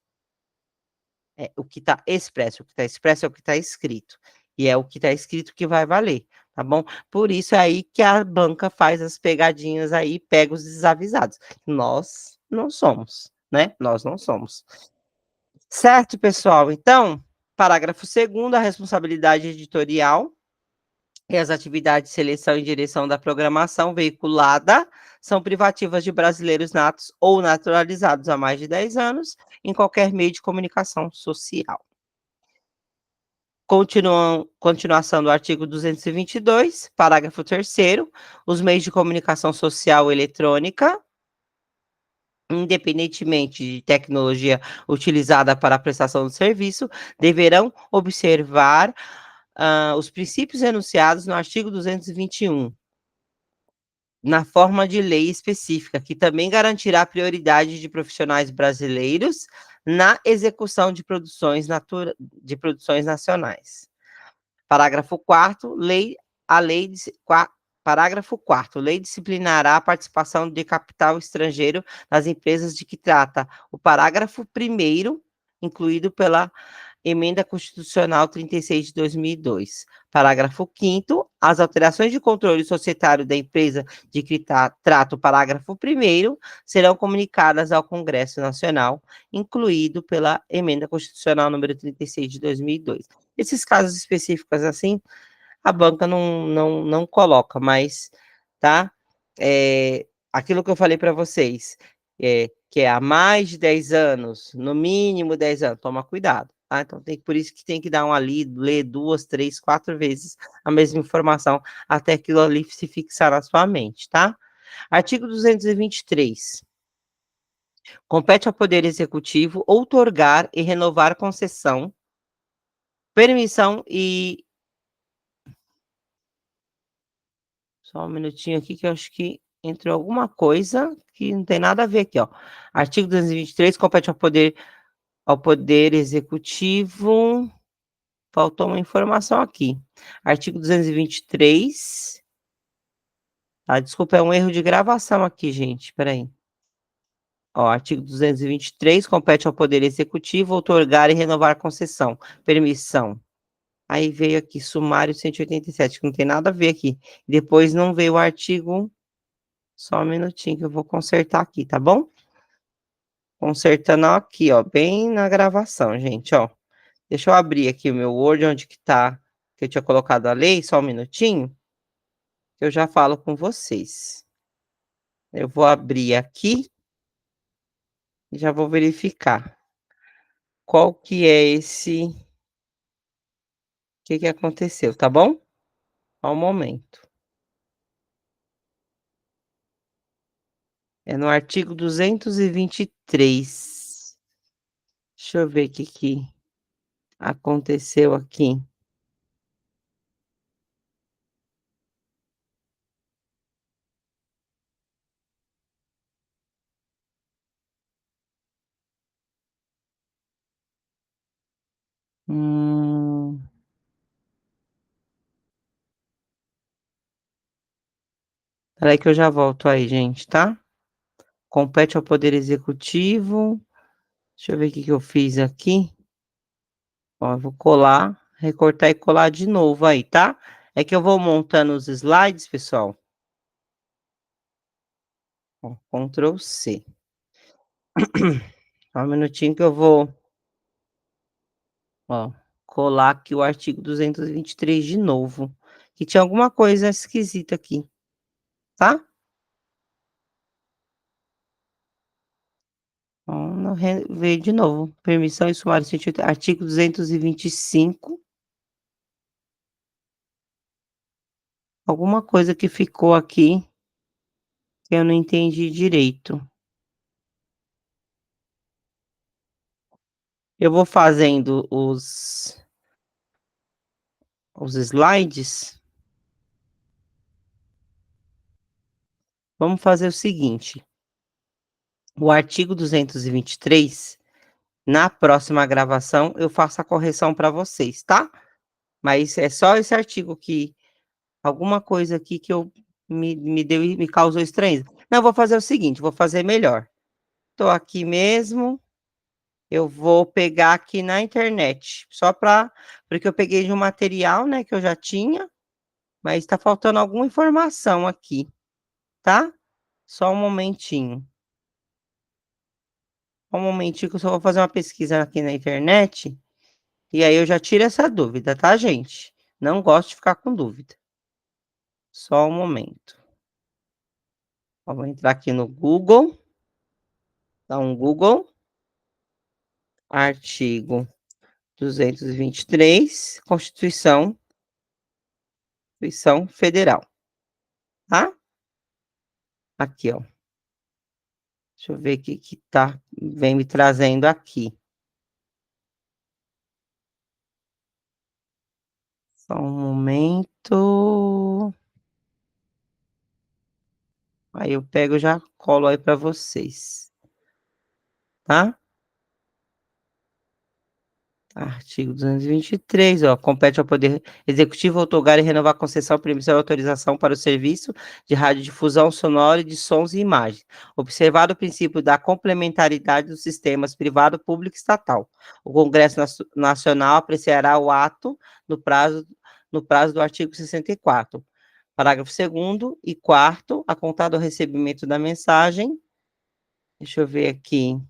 É o que está expresso. O que está expresso é o que está escrito. E é o que está escrito que vai valer. Tá bom? Por isso é aí que a banca faz as pegadinhas aí, pega os desavisados. Nós não somos, né? Nós não somos. Certo, pessoal? Então, parágrafo 2º, a responsabilidade editorial e as atividades de seleção e direção da programação veiculada são privativas de brasileiros natos ou naturalizados há mais de 10 anos em qualquer meio de comunicação social. Continuação do artigo 222, parágrafo 3º, os meios de comunicação social eletrônica, independentemente de tecnologia utilizada para a prestação do serviço, deverão observar os princípios enunciados no artigo 221, na forma de lei específica, que também garantirá a prioridade de profissionais brasileiros na execução de produções nacionais. Parágrafo 4º, parágrafo 4º, lei disciplinará a participação de capital estrangeiro nas empresas de que trata o parágrafo 1º, incluído pela Emenda Constitucional 36 de 2002. Parágrafo 5º, as alterações de controle societário da empresa de que trata o parágrafo 1º serão comunicadas ao Congresso Nacional, incluído pela Emenda Constitucional número 36 de 2002. Esses casos específicos assim, a banca não coloca, mas, tá? Aquilo que eu falei para vocês, que é há mais de 10 anos, no mínimo 10 anos, toma cuidado, tá? Então, por isso que tem que dar ler 2, 3, 4 vezes a mesma informação, até aquilo ali se fixar na sua mente, tá? Artigo 223. Compete ao Poder Executivo outorgar e renovar concessão, permissão e... Só um minutinho aqui que eu acho que entrou alguma coisa que não tem nada a ver aqui, ó. Artigo 223, compete ao poder Executivo. Faltou uma informação aqui. Artigo 223. Tá, desculpa, é um erro de gravação aqui, gente. Espera aí. Ó, artigo 223, compete ao Poder Executivo outorgar e renovar concessão, permissão. Aí veio aqui, sumário 187, que não tem nada a ver aqui. Depois não veio o artigo... Só um minutinho que eu vou consertar aqui, tá bom? Consertando aqui, ó, bem na gravação, gente, ó. Deixa eu abrir aqui o meu Word, onde que tá, que eu tinha colocado a lei, só um minutinho. Eu já falo com vocês. Eu vou abrir aqui e já vou verificar qual que é esse que aconteceu, tá bom? Só um momento. É no artigo 223. Deixa eu ver o que aconteceu aqui. Hum, espera aí que eu já volto aí, gente, tá? Compete ao poder executivo. Deixa eu ver o que eu fiz aqui. Ó, eu vou colar, recortar e colar de novo aí, tá? É que eu vou montando os slides, pessoal. Ó, Ctrl C. Só um minutinho que eu vou, ó, colar aqui o artigo 223 de novo, que tinha alguma coisa esquisita aqui, tá? Ó, não veio de novo. Permissão em sumário 180, artigo 225. Alguma coisa que ficou aqui que eu não entendi direito. Eu vou fazendo os slides. Vamos fazer o seguinte: o artigo 223, na próxima gravação, eu faço a correção para vocês, tá? Mas é só esse artigo que alguma coisa aqui que eu me deu me causou estranheza. Não, eu vou fazer o seguinte, vou fazer melhor. Tô aqui mesmo, eu vou pegar aqui na internet, só para porque eu peguei de um material, né, que eu já tinha, mas está faltando alguma informação aqui, tá? Só um momentinho. Só um momentinho que eu só vou fazer uma pesquisa aqui na internet, e aí eu já tiro essa dúvida, tá, gente? Não gosto de ficar com dúvida. Só um momento. Ó, vou entrar aqui no Google, dá um Google, artigo 223, Constituição Federal, tá? Aqui, ó. Deixa eu ver o que vem me trazendo aqui. Só um momento. Aí eu pego e já colo aí para vocês, tá? Artigo 223, ó, compete ao Poder Executivo outorgar e renovar a concessão, permissão e autorização para o serviço de radiodifusão sonora e de sons e imagens, observado o princípio da complementaridade dos sistemas privado, público e estatal. O Congresso Nacional apreciará o ato no prazo do artigo 64, parágrafo 2º e 4º, a contar do recebimento da mensagem. Deixa eu ver aqui.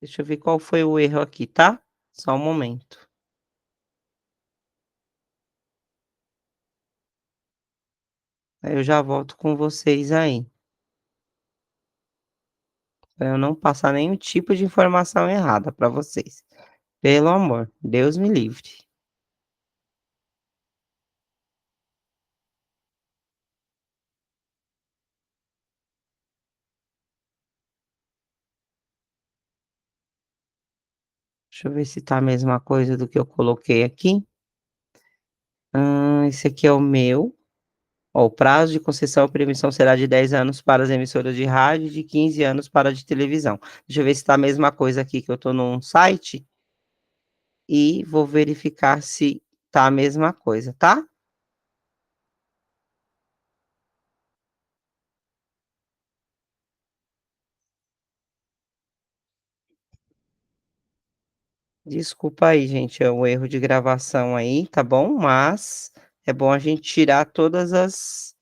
Deixa eu ver qual foi o erro aqui, tá? Só um momento. Aí eu já volto com vocês aí, para eu não passar nenhum tipo de informação errada para vocês. Pelo amor, Deus me livre. Deixa eu ver se tá a mesma coisa do que eu coloquei aqui. Esse aqui é o meu. Ó, o prazo de concessão e permissão será de 10 anos para as emissoras de rádio e de 15 anos para a de televisão. Deixa eu ver se tá a mesma coisa aqui que eu tô num site e vou verificar se tá a mesma coisa, tá? Desculpa aí, gente, é um erro de gravação aí, tá bom? Mas é bom a gente tirar todas as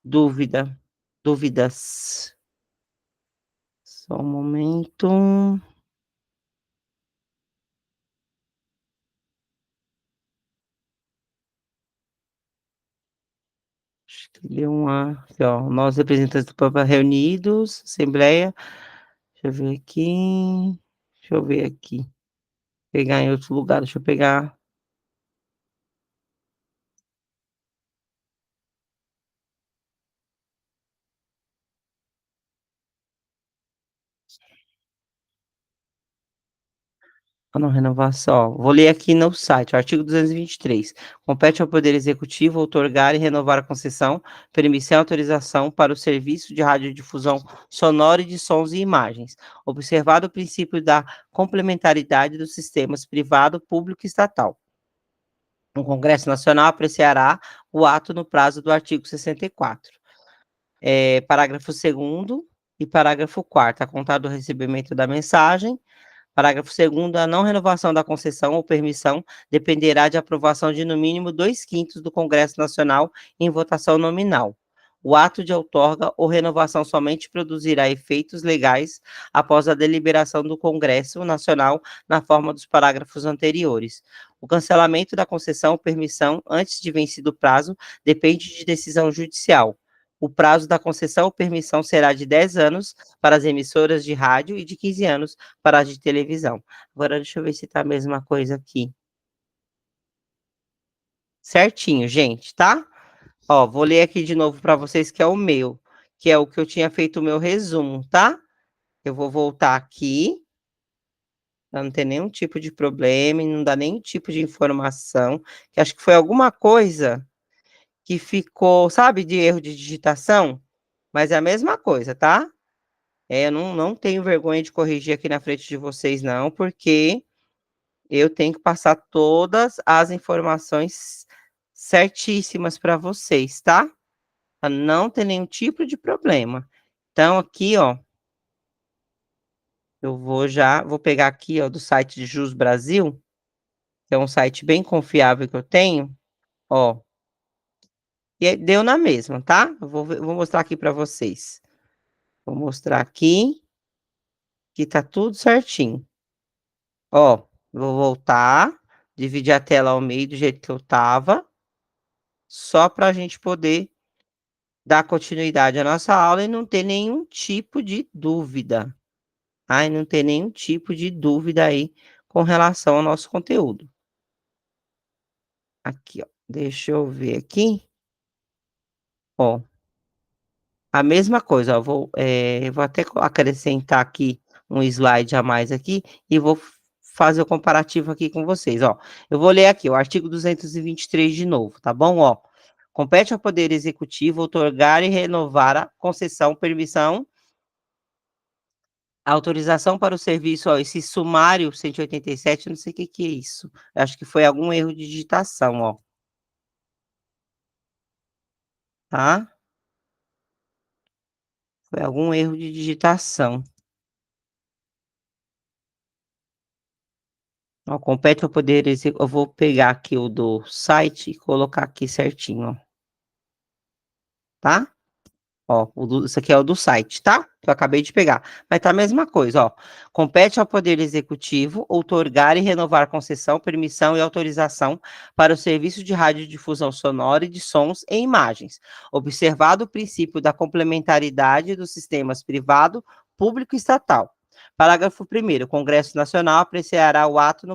dúvida dúvidas. Só um momento. Acho que deu uma aqui, ó, nós representantes do Papa reunidos, assembleia, deixa eu ver aqui, deixa eu ver aqui, pegar em outro lugar, deixa eu pegar. Ah, não, renovação, ó, vou ler aqui no site, o artigo 223. Compete ao Poder Executivo outorgar e renovar a concessão, permissão e autorização para o serviço de radiodifusão sonora e de sons e imagens, observado o princípio da complementaridade dos sistemas privado, público e estatal. O Congresso Nacional apreciará o ato no prazo do artigo 64. Parágrafo segundo e parágrafo quarto, a contar do recebimento da mensagem. Parágrafo segundo, a não renovação da concessão ou permissão dependerá de aprovação de, no mínimo, 2/5 do Congresso Nacional em votação nominal. O ato de outorga ou renovação somente produzirá efeitos legais após a deliberação do Congresso Nacional na forma dos parágrafos anteriores. O cancelamento da concessão ou permissão antes de vencido o prazo depende de decisão judicial. O prazo da concessão ou permissão será de 10 anos para as emissoras de rádio e de 15 anos para as de televisão. Agora deixa eu ver se tá a mesma coisa aqui. Certinho, gente, tá? Ó, vou ler aqui de novo para vocês que é o meu, que é o que eu tinha feito o meu resumo, tá? Eu vou voltar aqui, pra não ter nenhum tipo de problema e não dar nenhum tipo de informação, que acho que foi alguma coisa que ficou, sabe, de erro de digitação, mas é a mesma coisa, tá? Eu não tenho vergonha de corrigir aqui na frente de vocês não, porque eu tenho que passar todas as informações certíssimas para vocês, tá? Pra não ter nenhum tipo de problema. Então aqui, ó, eu vou pegar aqui, ó, do site de Jus Brasil, que é um site bem confiável que eu tenho, ó, e aí deu na mesma, tá? Eu vou mostrar aqui para vocês. Vou mostrar aqui, que tá tudo certinho. Ó, vou voltar, dividir a tela ao meio do jeito que eu estava, só para a gente poder dar continuidade à nossa aula e não ter nenhum tipo de dúvida. Ai, não ter nenhum tipo de dúvida aí com relação ao nosso conteúdo. Aqui, ó, deixa eu ver aqui, ó, a mesma coisa, ó, vou até acrescentar aqui um slide a mais aqui e vou fazer o comparativo aqui com vocês, ó. Eu vou ler aqui o artigo 223 de novo, tá bom? Ó, compete ao Poder Executivo outorgar e renovar a concessão, permissão, autorização para o serviço, ó, esse sumário 187, não sei o que que é isso. Eu acho que foi algum erro de digitação, ó, tá? Foi algum erro de digitação. Ó, compete ao poder execu eu vou pegar aqui o do site e colocar aqui certinho, ó, tá? Ó, isso aqui é o do site, tá? Que eu acabei de pegar. Mas tá a mesma coisa, ó. Compete ao Poder Executivo outorgar e renovar concessão, permissão e autorização para o serviço de radiodifusão sonora e de sons e imagens, observado o princípio da complementaridade dos sistemas privado, público e estatal. Parágrafo 1º. O Congresso Nacional apreciará o ato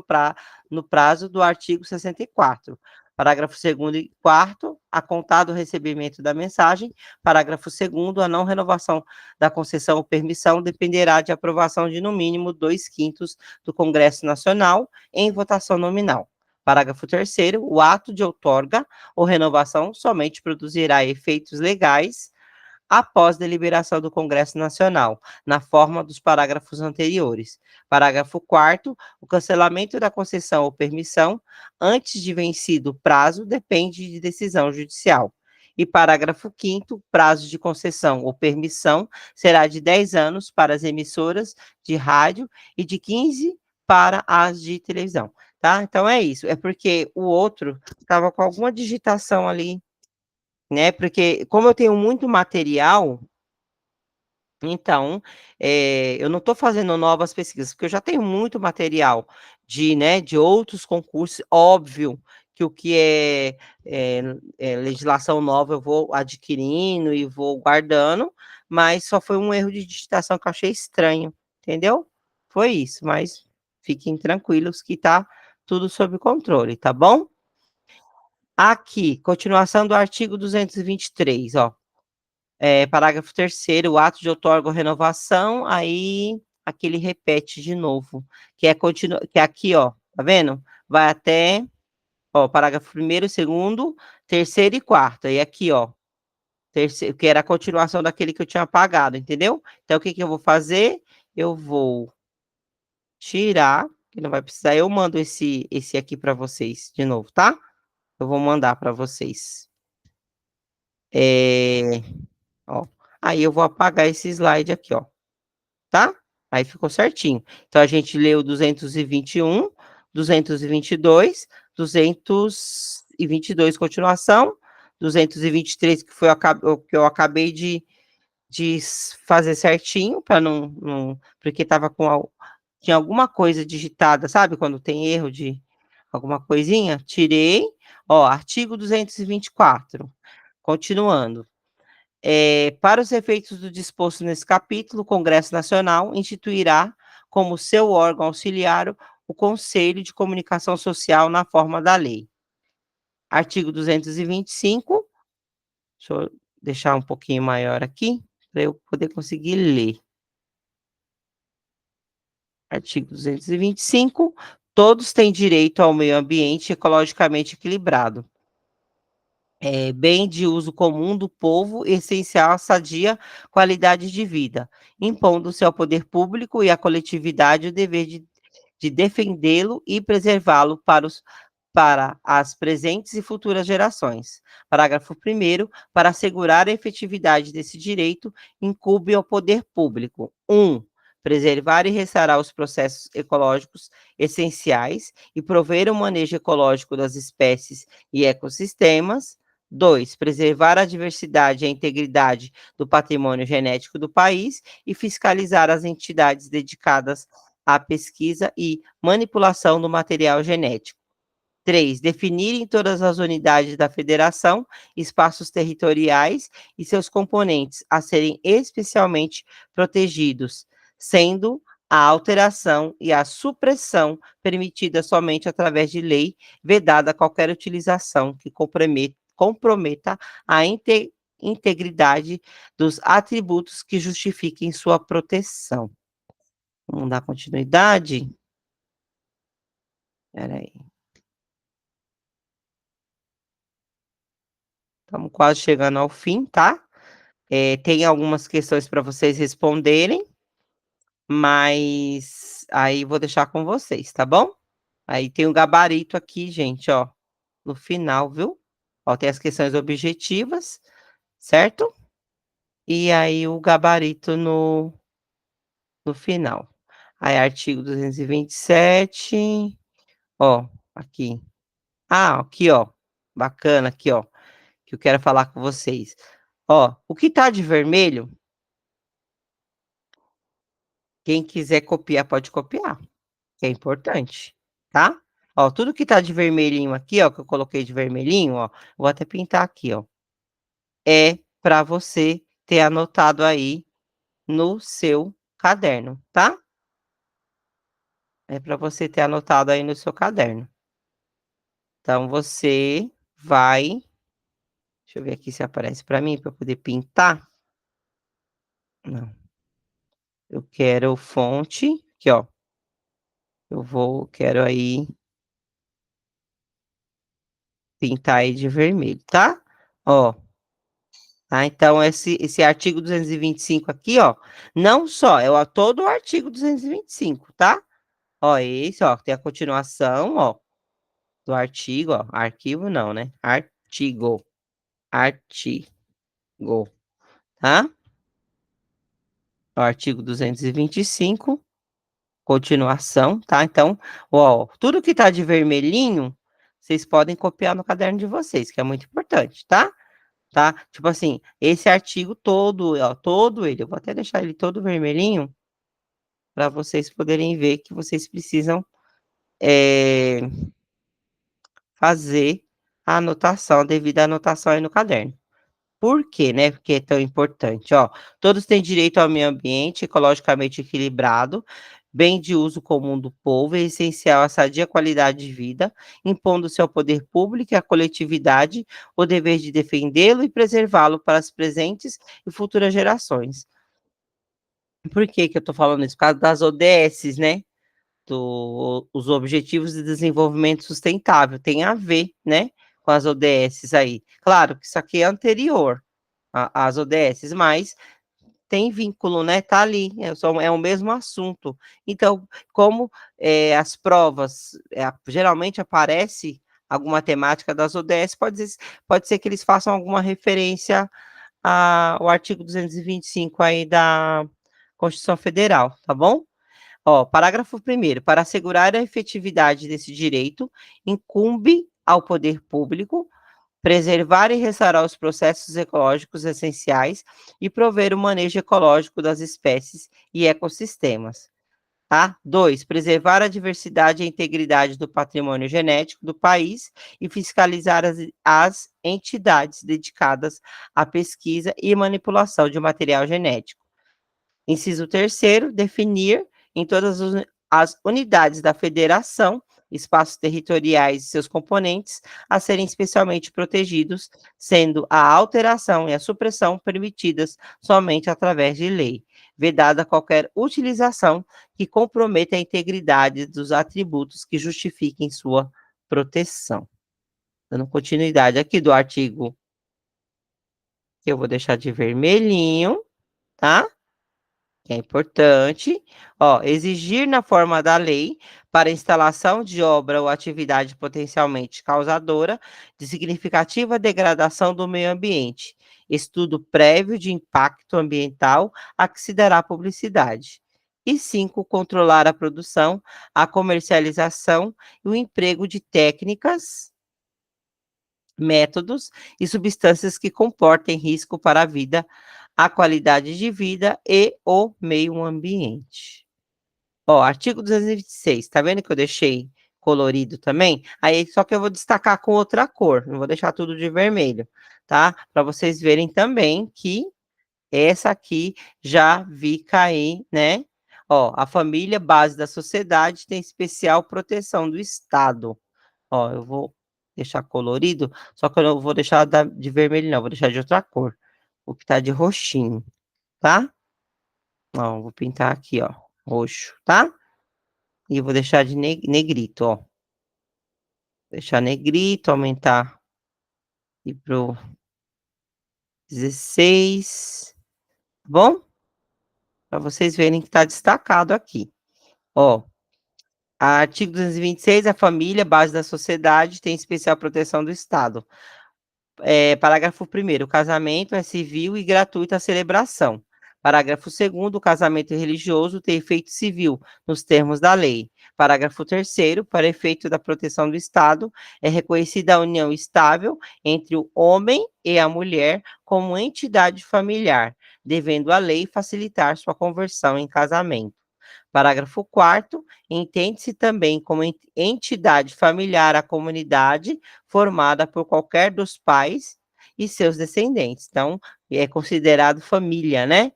no prazo do artigo 64. Parágrafo 2º e 4º, a contar do recebimento da mensagem. Parágrafo 2º, a não renovação da concessão ou permissão dependerá de aprovação de, no mínimo, 2/5 do Congresso Nacional em votação nominal. Parágrafo 3º, o ato de outorga ou renovação somente produzirá efeitos legais após deliberação do Congresso Nacional, na forma dos parágrafos anteriores. Parágrafo 4º, o cancelamento da concessão ou permissão antes de vencido o prazo depende de decisão judicial. E parágrafo 5º, prazo de concessão ou permissão será de 10 anos para as emissoras de rádio e de 15 para as de televisão, tá? Então é isso, é porque o outro estava com alguma digitação ali, né, porque como eu tenho muito material, então, eu não estou fazendo novas pesquisas, porque eu já tenho muito material de, né, de outros concursos, óbvio que o que é, legislação nova eu vou adquirindo e vou guardando, mas só foi um erro de digitação que eu achei estranho, entendeu? Foi isso, mas fiquem tranquilos que tá tudo sob controle, tá bom? Aqui, continuação do artigo 223, ó. Parágrafo terceiro, o ato de outorga ou renovação, aí aqui ele repete de novo, que é aqui, ó, tá vendo? Vai até, ó, parágrafo primeiro, segundo, terceiro e quarto, aí aqui, ó, terceiro, que era a continuação daquele que eu tinha apagado, entendeu? Então, o que que eu vou fazer? Eu vou tirar, que não vai precisar, eu mando esse aqui para vocês de novo, tá? Eu vou mandar para vocês. É, ó, aí eu vou apagar esse slide aqui, ó, tá? Aí ficou certinho. Então, a gente leu 221, 222, 222 continuação, 223 que foi o que eu acabei de fazer certinho, para porque tava tinha alguma coisa digitada, sabe? Quando tem erro de alguma coisinha, tirei. Ó, artigo 224, continuando. Para os efeitos do disposto nesse capítulo, o Congresso Nacional instituirá como seu órgão auxiliar o Conselho de Comunicação Social na forma da lei. Artigo 225, deixa eu deixar um pouquinho maior aqui, para eu poder conseguir ler. Artigo 225, todos têm direito ao meio ambiente ecologicamente equilibrado. Bem de uso comum do povo, essencial à sadia qualidade de vida, impondo-se ao poder público e à coletividade o dever de defendê-lo e preservá-lo para as presentes e futuras gerações. Parágrafo 1º, para assegurar a efetividade desse direito, incumbe ao poder público: 1. Preservar e restaurar os processos ecológicos essenciais e prover o manejo ecológico das espécies e ecossistemas. 2. Preservar a diversidade e a integridade do patrimônio genético do país e fiscalizar as entidades dedicadas à pesquisa e manipulação do material genético. 3. Definir em todas as unidades da federação espaços territoriais e seus componentes a serem especialmente protegidos, sendo a alteração e a supressão permitida somente através de lei, vedada qualquer utilização que comprometa a integridade dos atributos que justifiquem sua proteção. Vamos dar continuidade? Espera aí. Estamos quase chegando ao fim, tá? Tem algumas questões para vocês responderem, mas aí vou deixar com vocês, tá bom? Aí tem o gabarito aqui, gente, ó, no final, viu? Ó, tem as questões objetivas, certo? E aí o gabarito no final. Aí artigo 227, ó, aqui. Ah, aqui, ó, bacana aqui, ó, que eu quero falar com vocês. Ó, o que tá de vermelho, quem quiser copiar pode copiar, que é importante, tá? Ó, tudo que tá de vermelhinho aqui, ó, que eu coloquei de vermelhinho, ó, vou até pintar aqui, ó, é para você ter anotado aí no seu caderno, tá? É para você ter anotado aí no seu caderno. Então você vai, deixa eu ver aqui se aparece para mim para poder pintar. Não, eu quero fonte, aqui, ó. Quero aí pintar aí de vermelho, tá? Ó, tá? Então esse artigo 225 aqui, ó, não só, todo o artigo 225, tá? Ó, esse, ó, tem a continuação, ó, do artigo, ó, arquivo não, né? Artigo, tá? O artigo 225, continuação, tá? Então, ó, tudo que tá de vermelhinho, vocês podem copiar no caderno de vocês, que é muito importante, tá? Tá? Tipo assim, esse artigo todo, ó, todo ele, eu vou até deixar ele todo vermelhinho, para vocês poderem ver que vocês precisam, fazer a anotação, a devida anotação aí no caderno. Por quê, né, porque é tão importante? Ó, todos têm direito ao meio ambiente ecologicamente equilibrado, bem de uso comum do povo, é essencial à sadia qualidade de vida, impondo-se ao poder público e à coletividade o dever de defendê-lo e preservá-lo para as presentes e futuras gerações. Por que que eu tô falando isso? Por causa das ODS, né, os Objetivos de Desenvolvimento Sustentável, tem a ver, né, com as ODS aí. Claro que isso aqui é anterior às ODS, mas tem vínculo, né, tá ali, é o mesmo assunto. Então, como, as provas, geralmente aparece alguma temática das ODS, pode ser que eles façam alguma referência ao artigo 225 aí da Constituição Federal, tá bom? Ó, parágrafo primeiro, para assegurar a efetividade desse direito, incumbe ao poder público preservar e restaurar os processos ecológicos essenciais e prover o manejo ecológico das espécies e ecossistemas. Tá? 2. Preservar a diversidade e a integridade do patrimônio genético do país e fiscalizar as entidades dedicadas à pesquisa e manipulação de material genético. Inciso terceiro, definir em todas as unidades da federação, espaços territoriais e seus componentes a serem especialmente protegidos, sendo a alteração e a supressão permitidas somente através de lei, vedada qualquer utilização que comprometa a integridade dos atributos que justifiquem sua proteção. Dando continuidade aqui do artigo, que eu vou deixar de vermelhinho, tá? Que é importante, ó, exigir na forma da lei, para instalação de obra ou atividade potencialmente causadora de significativa degradação do meio ambiente, estudo prévio de impacto ambiental a que se dará publicidade. E 5, controlar a produção, a comercialização e o emprego de técnicas, métodos e substâncias que comportem risco para a vida, a qualidade de vida e o meio ambiente. Ó, artigo 226, tá vendo que eu deixei colorido também? Aí, só que eu vou destacar com outra cor, não vou deixar tudo de vermelho, tá? Para vocês verem também que essa aqui já vi cair, né? Ó, a família base da sociedade tem especial proteção do Estado. Ó, eu vou deixar colorido, só que eu não vou deixar de vermelho não, vou deixar de outra cor, o que tá de roxinho, tá? Ó, vou pintar aqui, ó, roxo, tá? E vou deixar de negrito, ó. Deixar negrito, aumentar e pro 16, tá bom? Para vocês verem que tá destacado aqui. Ó, artigo 226, a família, base da sociedade, tem especial proteção do Estado. Parágrafo primeiro, o casamento é civil e gratuita a celebração. Parágrafo segundo, o casamento religioso tem efeito civil, nos termos da lei. Parágrafo terceiro, para efeito da proteção do Estado, é reconhecida a união estável entre o homem e a mulher como entidade familiar, devendo a lei facilitar sua conversão em casamento. Parágrafo quarto, entende-se também como entidade familiar a comunidade formada por qualquer dos pais e seus descendentes. Então, é considerado família, né?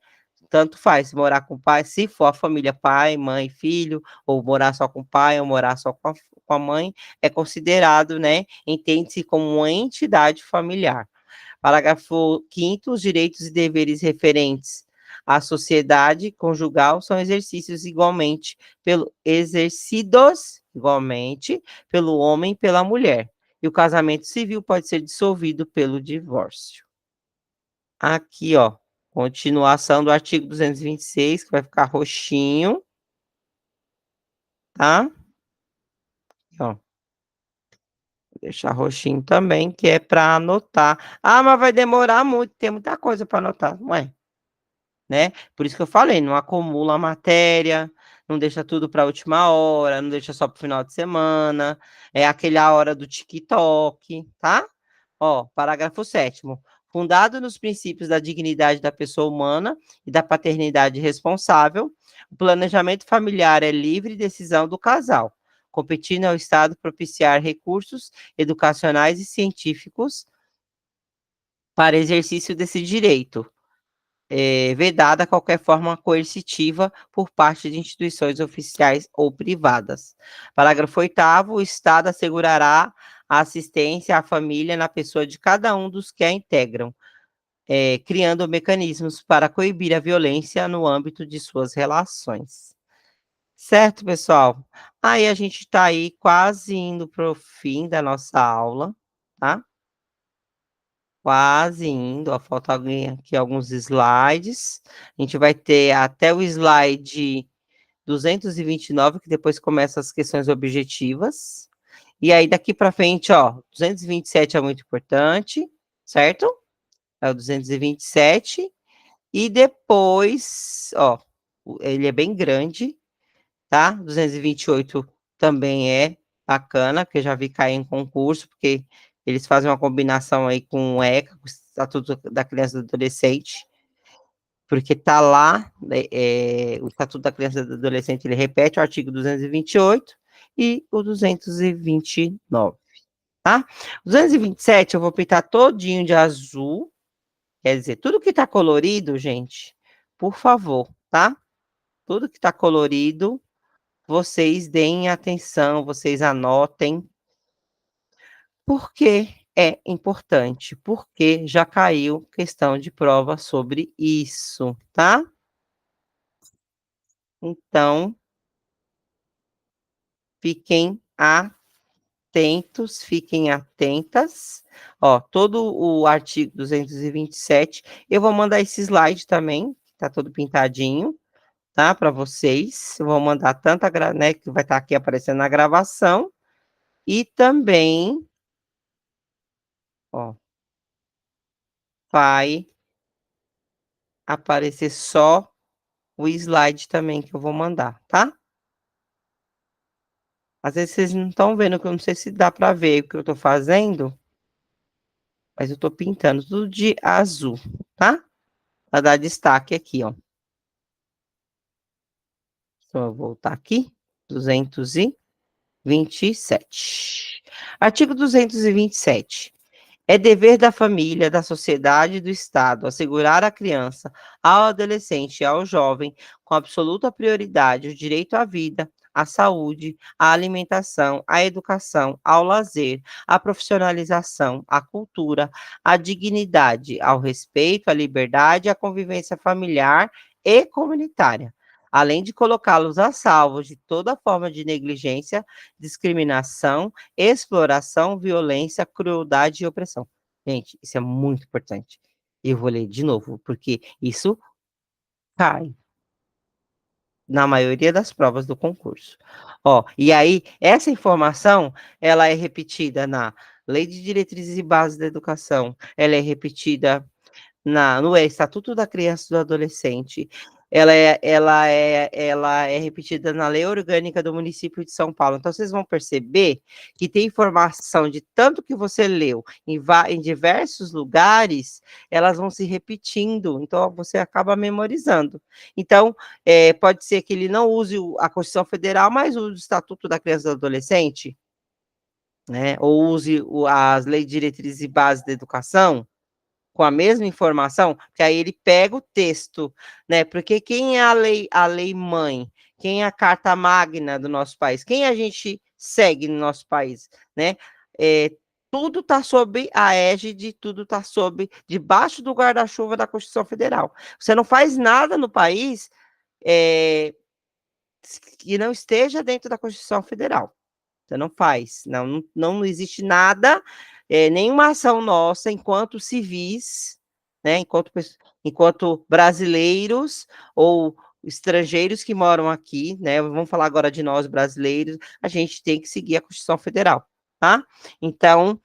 Tanto faz morar com o pai, se for a família pai, mãe, filho, ou morar só com o pai, ou morar só com a mãe, é considerado, né? Entende-se como uma entidade familiar. Parágrafo 5º, os direitos e deveres referentes à sociedade conjugal são exercidos igualmente pelo homem e pela mulher. E o casamento civil pode ser dissolvido pelo divórcio. Aqui, ó, continuação do artigo 226, que vai ficar roxinho, tá? Ó, vou deixar roxinho também, que é para anotar. Ah, mas vai demorar muito, tem muita coisa para anotar, não é? Né? Por isso que eu falei, não acumula a matéria, não deixa tudo para a última hora, não deixa só para o final de semana, é aquela hora do TikTok, tá? Ó, parágrafo 7º. Fundado nos princípios da dignidade da pessoa humana e da paternidade responsável, o planejamento familiar é livre decisão do casal. competindo ao Estado propiciar recursos educacionais e científicos para exercício desse direito, vedada qualquer forma coercitiva por parte de instituições oficiais ou privadas. Parágrafo 8º, o Estado assegurará a assistência à família na pessoa de cada um dos que a integram, criando mecanismos para coibir a violência no âmbito de suas relações. Certo, pessoal? Aí a gente está aí quase indo para o fim da nossa aula, tá? Quase indo, ó, falta aqui alguns slides. A gente vai ter até o slide 229, que depois começa as questões objetivas. E aí, daqui para frente, ó, 227 é muito importante, certo? É o 227. E depois, ó, ele é bem grande, tá? 228 também é bacana, porque eu já vi cair em concurso, porque eles fazem uma combinação aí com o ECA, com o Estatuto da Criança e do Adolescente, porque tá lá, né, o Estatuto da Criança e do Adolescente, ele repete o artigo 228 e o 229, tá? 227 eu vou pintar todinho de azul, quer dizer, tudo que tá colorido, gente, por favor, tá? Tudo que tá colorido, vocês deem atenção, vocês anotem, porque é importante, porque já caiu questão de prova sobre isso, tá? Então, fiquem atentos, fiquem atentas. Ó, todo o artigo 227, eu vou mandar esse slide também, que tá todo pintadinho, tá? Para vocês. Eu vou mandar tanto né, que vai estar aqui aparecendo na gravação, e também, ó, vai aparecer só o slide também que eu vou mandar, tá? Às vezes vocês não estão vendo, que eu não sei se dá para ver o que eu estou fazendo, mas eu estou pintando tudo de azul, tá? Para dar destaque aqui, ó. Então, eu vou voltar aqui, 227. Artigo 227. É dever da família, da sociedade e do Estado assegurar à criança, ao adolescente e ao jovem, com absoluta prioridade, o direito à vida, à saúde, à alimentação, à educação, ao lazer, à profissionalização, à cultura, à dignidade, ao respeito, à liberdade e à convivência familiar e comunitária, além de colocá-los a salvo de toda forma de negligência, discriminação, exploração, violência, crueldade e opressão. Gente, isso é muito importante. Eu vou ler de novo, porque isso cai na maioria das provas do concurso. Ó, e aí, essa informação, ela é repetida na Lei de Diretrizes e Bases da Educação, ela é repetida no Estatuto da Criança e do Adolescente, ela é repetida na Lei Orgânica do Município de São Paulo. Então, vocês vão perceber que tem informação de tanto que você leu em diversos lugares, elas vão se repetindo, então você acaba memorizando. Então, pode ser que ele não use a Constituição Federal, mas use o Estatuto da Criança e do Adolescente, né? Ou use as leis, diretrizes e bases da educação, com a mesma informação, que aí ele pega o texto, né? Porque quem é a lei mãe? Quem é a carta magna do nosso país? Quem a gente segue no nosso país, né? Tudo está sob a égide, tudo está debaixo do guarda-chuva da Constituição Federal. Você não faz nada no país que não esteja dentro da Constituição Federal. Você não faz, não existe nada, nenhuma ação nossa, enquanto civis, né, enquanto brasileiros ou estrangeiros que moram aqui, né, vamos falar agora de nós brasileiros, a gente tem que seguir a Constituição Federal, tá? Então,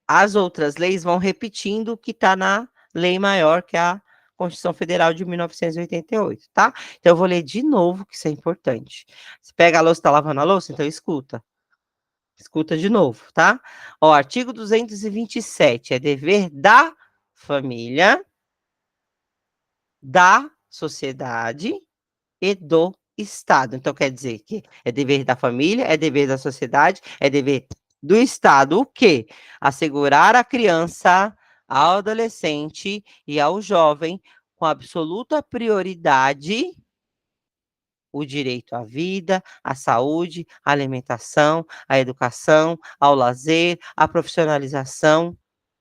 as outras leis vão repetindo o que está na lei maior, que é a Constituição Federal de 1988, tá? Então, eu vou ler de novo, que isso é importante. Você pega a louça, está lavando a louça? Então, escuta. Escuta de novo, tá? Ó, artigo 227, é dever da família, da sociedade e do Estado. Então quer dizer que é dever da família, é dever da sociedade, é dever do Estado o quê? Assegurar à criança, ao adolescente e ao jovem, com absoluta prioridade, o direito à vida, à saúde, à alimentação, à educação, ao lazer, à profissionalização,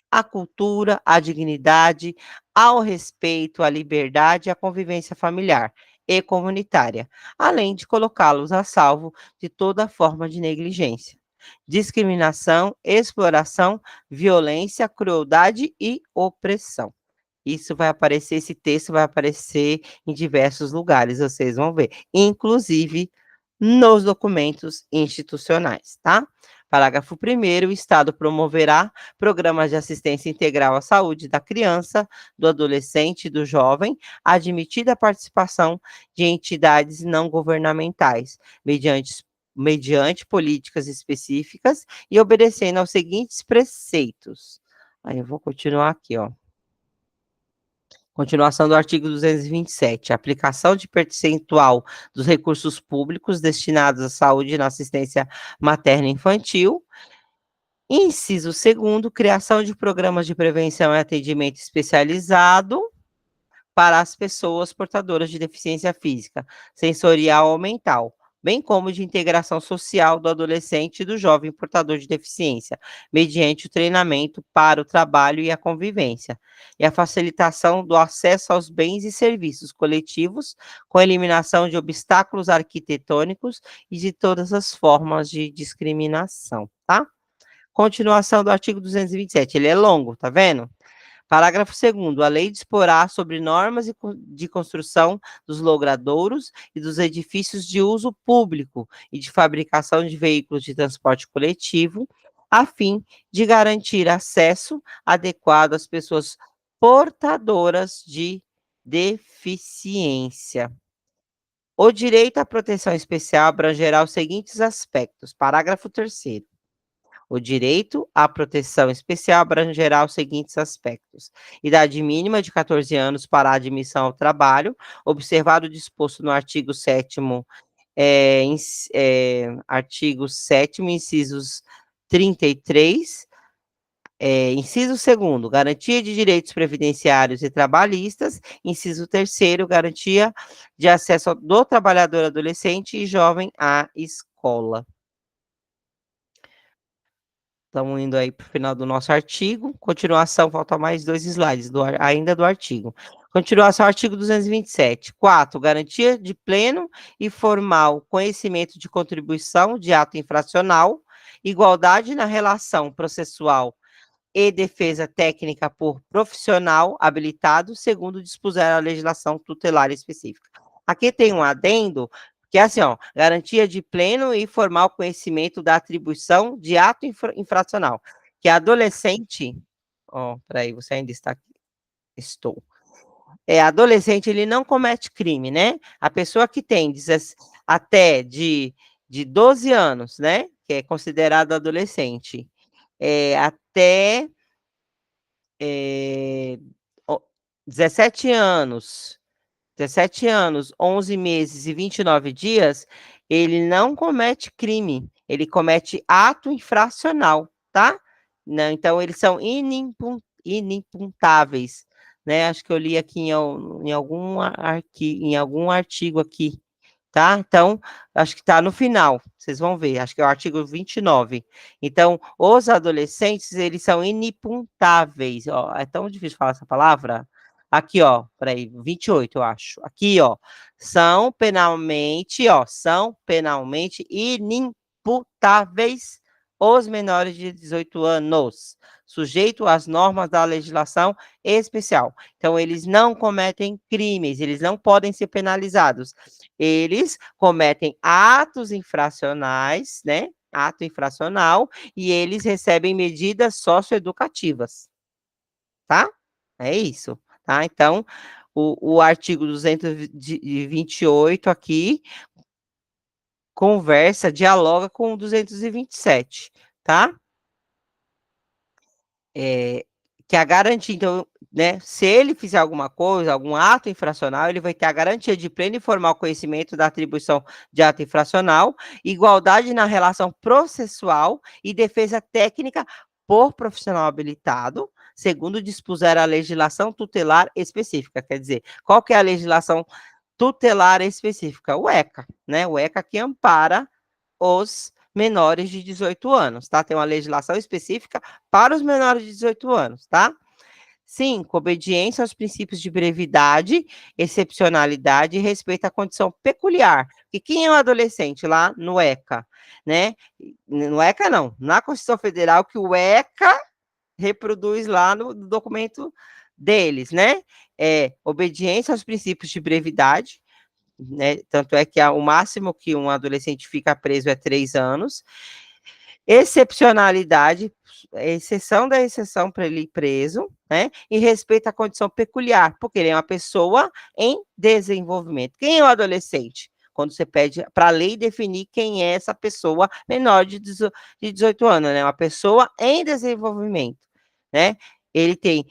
à cultura, à dignidade, ao respeito, à liberdade e à convivência familiar e comunitária, além de colocá-los a salvo de toda forma de negligência, discriminação, exploração, violência, crueldade e opressão. Isso vai aparecer, esse texto vai aparecer em diversos lugares, vocês vão ver, inclusive nos documentos institucionais, tá? Parágrafo 1º, o Estado promoverá programas de assistência integral à saúde da criança, do adolescente e do jovem, admitida a participação de entidades não governamentais, mediante políticas específicas e obedecendo aos seguintes preceitos. Aí eu vou continuar aqui, ó. Continuação do artigo 227. Aplicação de percentual dos recursos públicos destinados à saúde e na assistência materna e infantil. Inciso 2º, criação de programas de prevenção e atendimento especializado para as pessoas portadoras de deficiência física, sensorial ou mental, bem como de integração social do adolescente e do jovem portador de deficiência, mediante o treinamento para o trabalho e a convivência, e a facilitação do acesso aos bens e serviços coletivos, com a eliminação de obstáculos arquitetônicos e de todas as formas de discriminação, tá? Continuação do artigo 227, ele é longo, tá vendo? Parágrafo 2º, a lei disporá sobre normas de construção dos logradouros e dos edifícios de uso público e de fabricação de veículos de transporte coletivo, a fim de garantir acesso adequado às pessoas portadoras de deficiência. O direito à proteção especial abrangerá os seguintes aspectos. Parágrafo 3º. O direito à proteção especial abrangerá os seguintes aspectos: idade mínima de 14 anos para a admissão ao trabalho, observado o disposto no artigo 7º, artigo 7º, incisos 33, inciso 2º, garantia de direitos previdenciários e trabalhistas, inciso 3º, garantia de acesso do trabalhador adolescente e jovem à escola. Estamos indo aí para o final do nosso artigo. Continuação, falta mais 2 slides ainda do artigo. Continuação, artigo 227. 4. Garantia de pleno e formal conhecimento de contribuição de ato infracional, igualdade na relação processual e defesa técnica por profissional habilitado, segundo dispuser a legislação tutelar específica. Aqui tem um adendo, que é assim, ó, garantia de pleno e formal conhecimento da atribuição de ato infracional, que adolescente, ó, peraí, você ainda está aqui, estou. Adolescente, ele não comete crime, né? A pessoa que tem até de 12 anos, né, que é considerado adolescente, até 17 anos, 17 anos, 11 meses e 29 dias, ele não comete crime, ele comete ato infracional, tá? Não, então, eles são inimputáveis, né? Acho que eu li aqui em algum artigo aqui, tá? Então, acho que está no final, vocês vão ver, acho que é o artigo 29. Então, os adolescentes, eles são inimputáveis, ó, é tão difícil falar essa palavra. Aqui, ó, peraí, 28, eu acho. Aqui, ó, são penalmente inimputáveis os menores de 18 anos, sujeito às normas da legislação especial. Então, eles não cometem crimes, eles não podem ser penalizados. Eles cometem atos infracionais, né? Ato infracional, e eles recebem medidas socioeducativas, tá? É isso, tá? Então, o artigo 228 aqui dialoga com o 227, tá? Que a garantia, então, né, se ele fizer alguma coisa, algum ato infracional, ele vai ter a garantia de pleno e formal conhecimento da atribuição de ato infracional, igualdade na relação processual e defesa técnica por profissional habilitado, segundo dispuser a legislação tutelar específica. Quer dizer, qual que é a legislação tutelar específica? O ECA, né? O ECA que ampara os menores de 18 anos, tá? Tem uma legislação específica para os menores de 18 anos, tá? 5, obediência aos princípios de brevidade, excepcionalidade e respeito à condição peculiar. E quem é o adolescente lá no ECA, né? No ECA não, na Constituição Federal que o ECA reproduz lá no documento deles, né? É obediência aos princípios de brevidade, né? Tanto é que o máximo que um adolescente fica preso é 3 anos. Excepcionalidade, exceção da exceção para ele ir preso, né? E respeito à condição peculiar, porque ele é uma pessoa em desenvolvimento. Quem é o adolescente? Quando você pede para a lei definir quem é essa pessoa menor de 18 anos, né? Uma pessoa em desenvolvimento, né? Ele tem,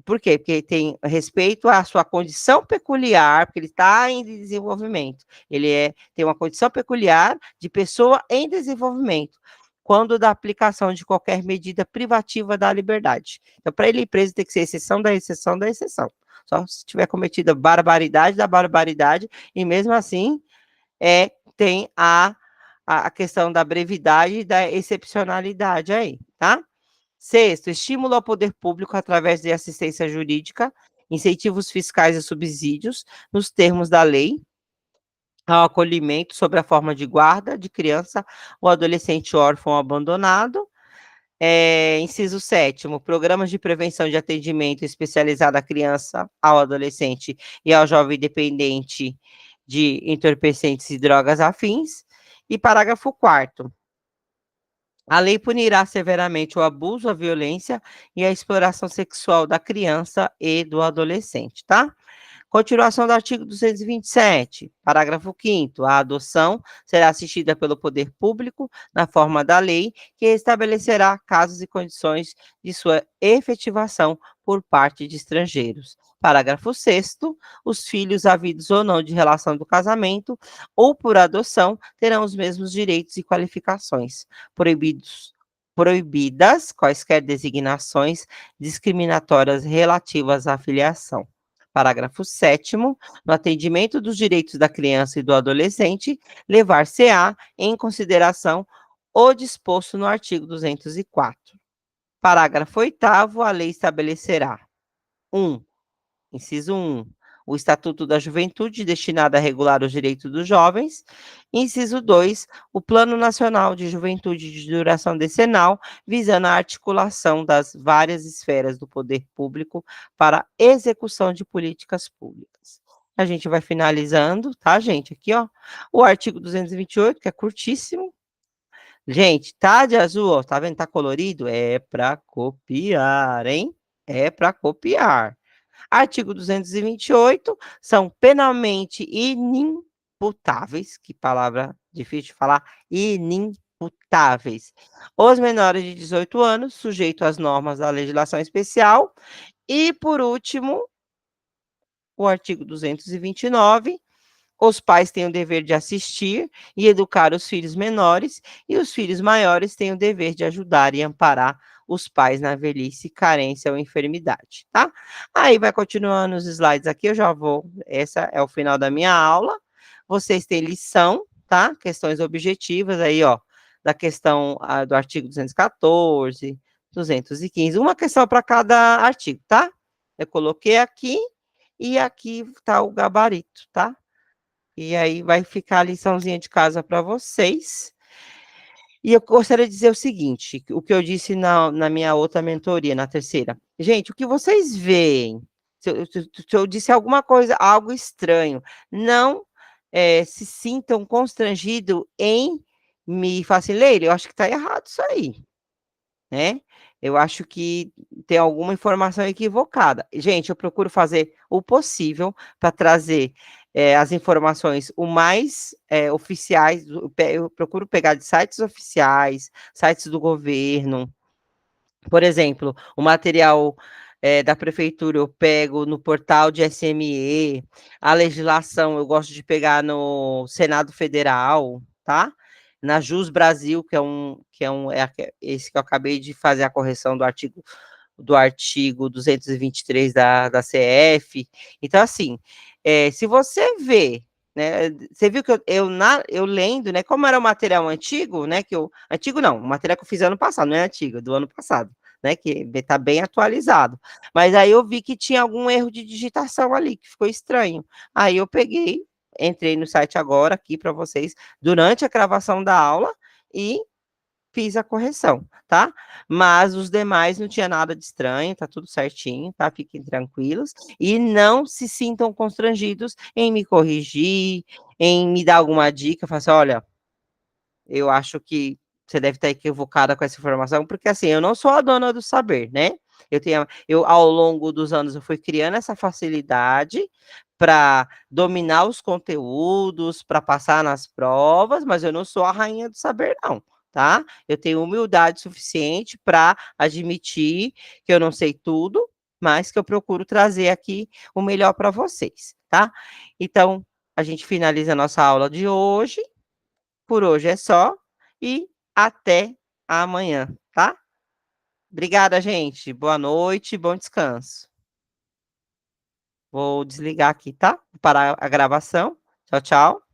por quê? Porque ele tem respeito à sua condição peculiar, porque ele está em desenvolvimento. Ele tem uma condição peculiar de pessoa em desenvolvimento quando da aplicação de qualquer medida privativa da liberdade. Então, para ele ir preso, tem que ser exceção da exceção da exceção. Só se tiver cometido barbaridade da barbaridade, e mesmo assim, tem a questão da brevidade e da excepcionalidade aí, tá? 6º, estímulo ao poder público através de assistência jurídica, incentivos fiscais e subsídios, nos termos da lei, ao acolhimento sob a forma de guarda de criança ou adolescente órfão ou abandonado. Inciso 7º, programas de prevenção de atendimento especializado à criança, ao adolescente e ao jovem dependente de entorpecentes e drogas afins. E parágrafo 4º, a lei punirá severamente o abuso, a violência e a exploração sexual da criança e do adolescente, tá? Continuação do artigo 227, parágrafo 5º, a adoção será assistida pelo poder público na forma da lei, que estabelecerá casos e condições de sua efetivação por parte de estrangeiros. Parágrafo 6º, os filhos havidos ou não de relação do casamento ou por adoção terão os mesmos direitos e qualificações, proibidas quaisquer designações discriminatórias relativas à filiação. Parágrafo 7º, no atendimento dos direitos da criança e do adolescente, levar-se-á em consideração o disposto no artigo 204. Parágrafo 8º, a lei estabelecerá: 1. Inciso 1. O Estatuto da Juventude, destinado a regular os direitos dos jovens. Inciso 2. O Plano Nacional de Juventude de duração decenal, visando a articulação das várias esferas do poder público para a execução de políticas públicas. A gente vai finalizando, tá, gente? Aqui, ó, o artigo 228, que é curtíssimo. Gente, tá de azul, ó, tá vendo? Tá colorido? É para copiar, hein? É para copiar. Artigo 228, são penalmente inimputáveis, que palavra difícil de falar, inimputáveis, os menores de 18 anos, sujeito às normas da legislação especial. E, por último, o artigo 229, os pais têm o dever de assistir e educar os filhos menores, e os filhos maiores têm o dever de ajudar e amparar os pais na velhice, carência ou enfermidade, tá? Aí vai continuando os slides aqui, eu já vou, essa é o final da minha aula. Vocês têm lição, tá? Questões objetivas aí, ó, da questão do artigo 214, 215, uma questão para cada artigo, tá? Eu coloquei aqui e aqui tá o gabarito, tá? E aí vai ficar a liçãozinha de casa para vocês. E eu gostaria de dizer o seguinte, o que eu disse na minha outra mentoria, na terceira. Gente, o que vocês veem, se eu disse alguma coisa, algo estranho, não se sintam constrangidos em me falar assim, Leila, eu acho que está errado isso aí, né? Eu acho que tem alguma informação equivocada. Gente, eu procuro fazer o possível para trazer as informações o mais oficiais, eu procuro pegar de sites oficiais, sites do governo. Por exemplo, o material da prefeitura eu pego no portal de SME, a legislação eu gosto de pegar no Senado Federal, tá? Na Jus Brasil, esse que eu acabei de fazer a correção do artigo 223 da CF. Então, assim, se você vê, né, você viu que eu lendo, né, como era o material antigo, né, antigo não, o material que eu fiz ano passado, não é antigo, do ano passado, né, que está bem atualizado. Mas aí eu vi que tinha algum erro de digitação ali, que ficou estranho. Aí eu peguei, entrei no site agora aqui para vocês, durante a gravação da aula, e fiz a correção, tá? Mas os demais não tinha nada de estranho, tá tudo certinho, tá? Fiquem tranquilos e não se sintam constrangidos em me corrigir, em me dar alguma dica, falar assim, olha, eu acho que você deve estar equivocada com essa informação, porque assim, eu não sou a dona do saber, né? Ao longo dos anos, eu fui criando essa facilidade para dominar os conteúdos, para passar nas provas, mas eu não sou a rainha do saber, não, tá? Eu tenho humildade suficiente para admitir que eu não sei tudo, mas que eu procuro trazer aqui o melhor para vocês, tá? Então, a gente finaliza a nossa aula de hoje. Por hoje é só e até amanhã, tá? Obrigada, gente. Boa noite, bom descanso. Vou desligar aqui, tá? Vou parar a gravação. Tchau, tchau.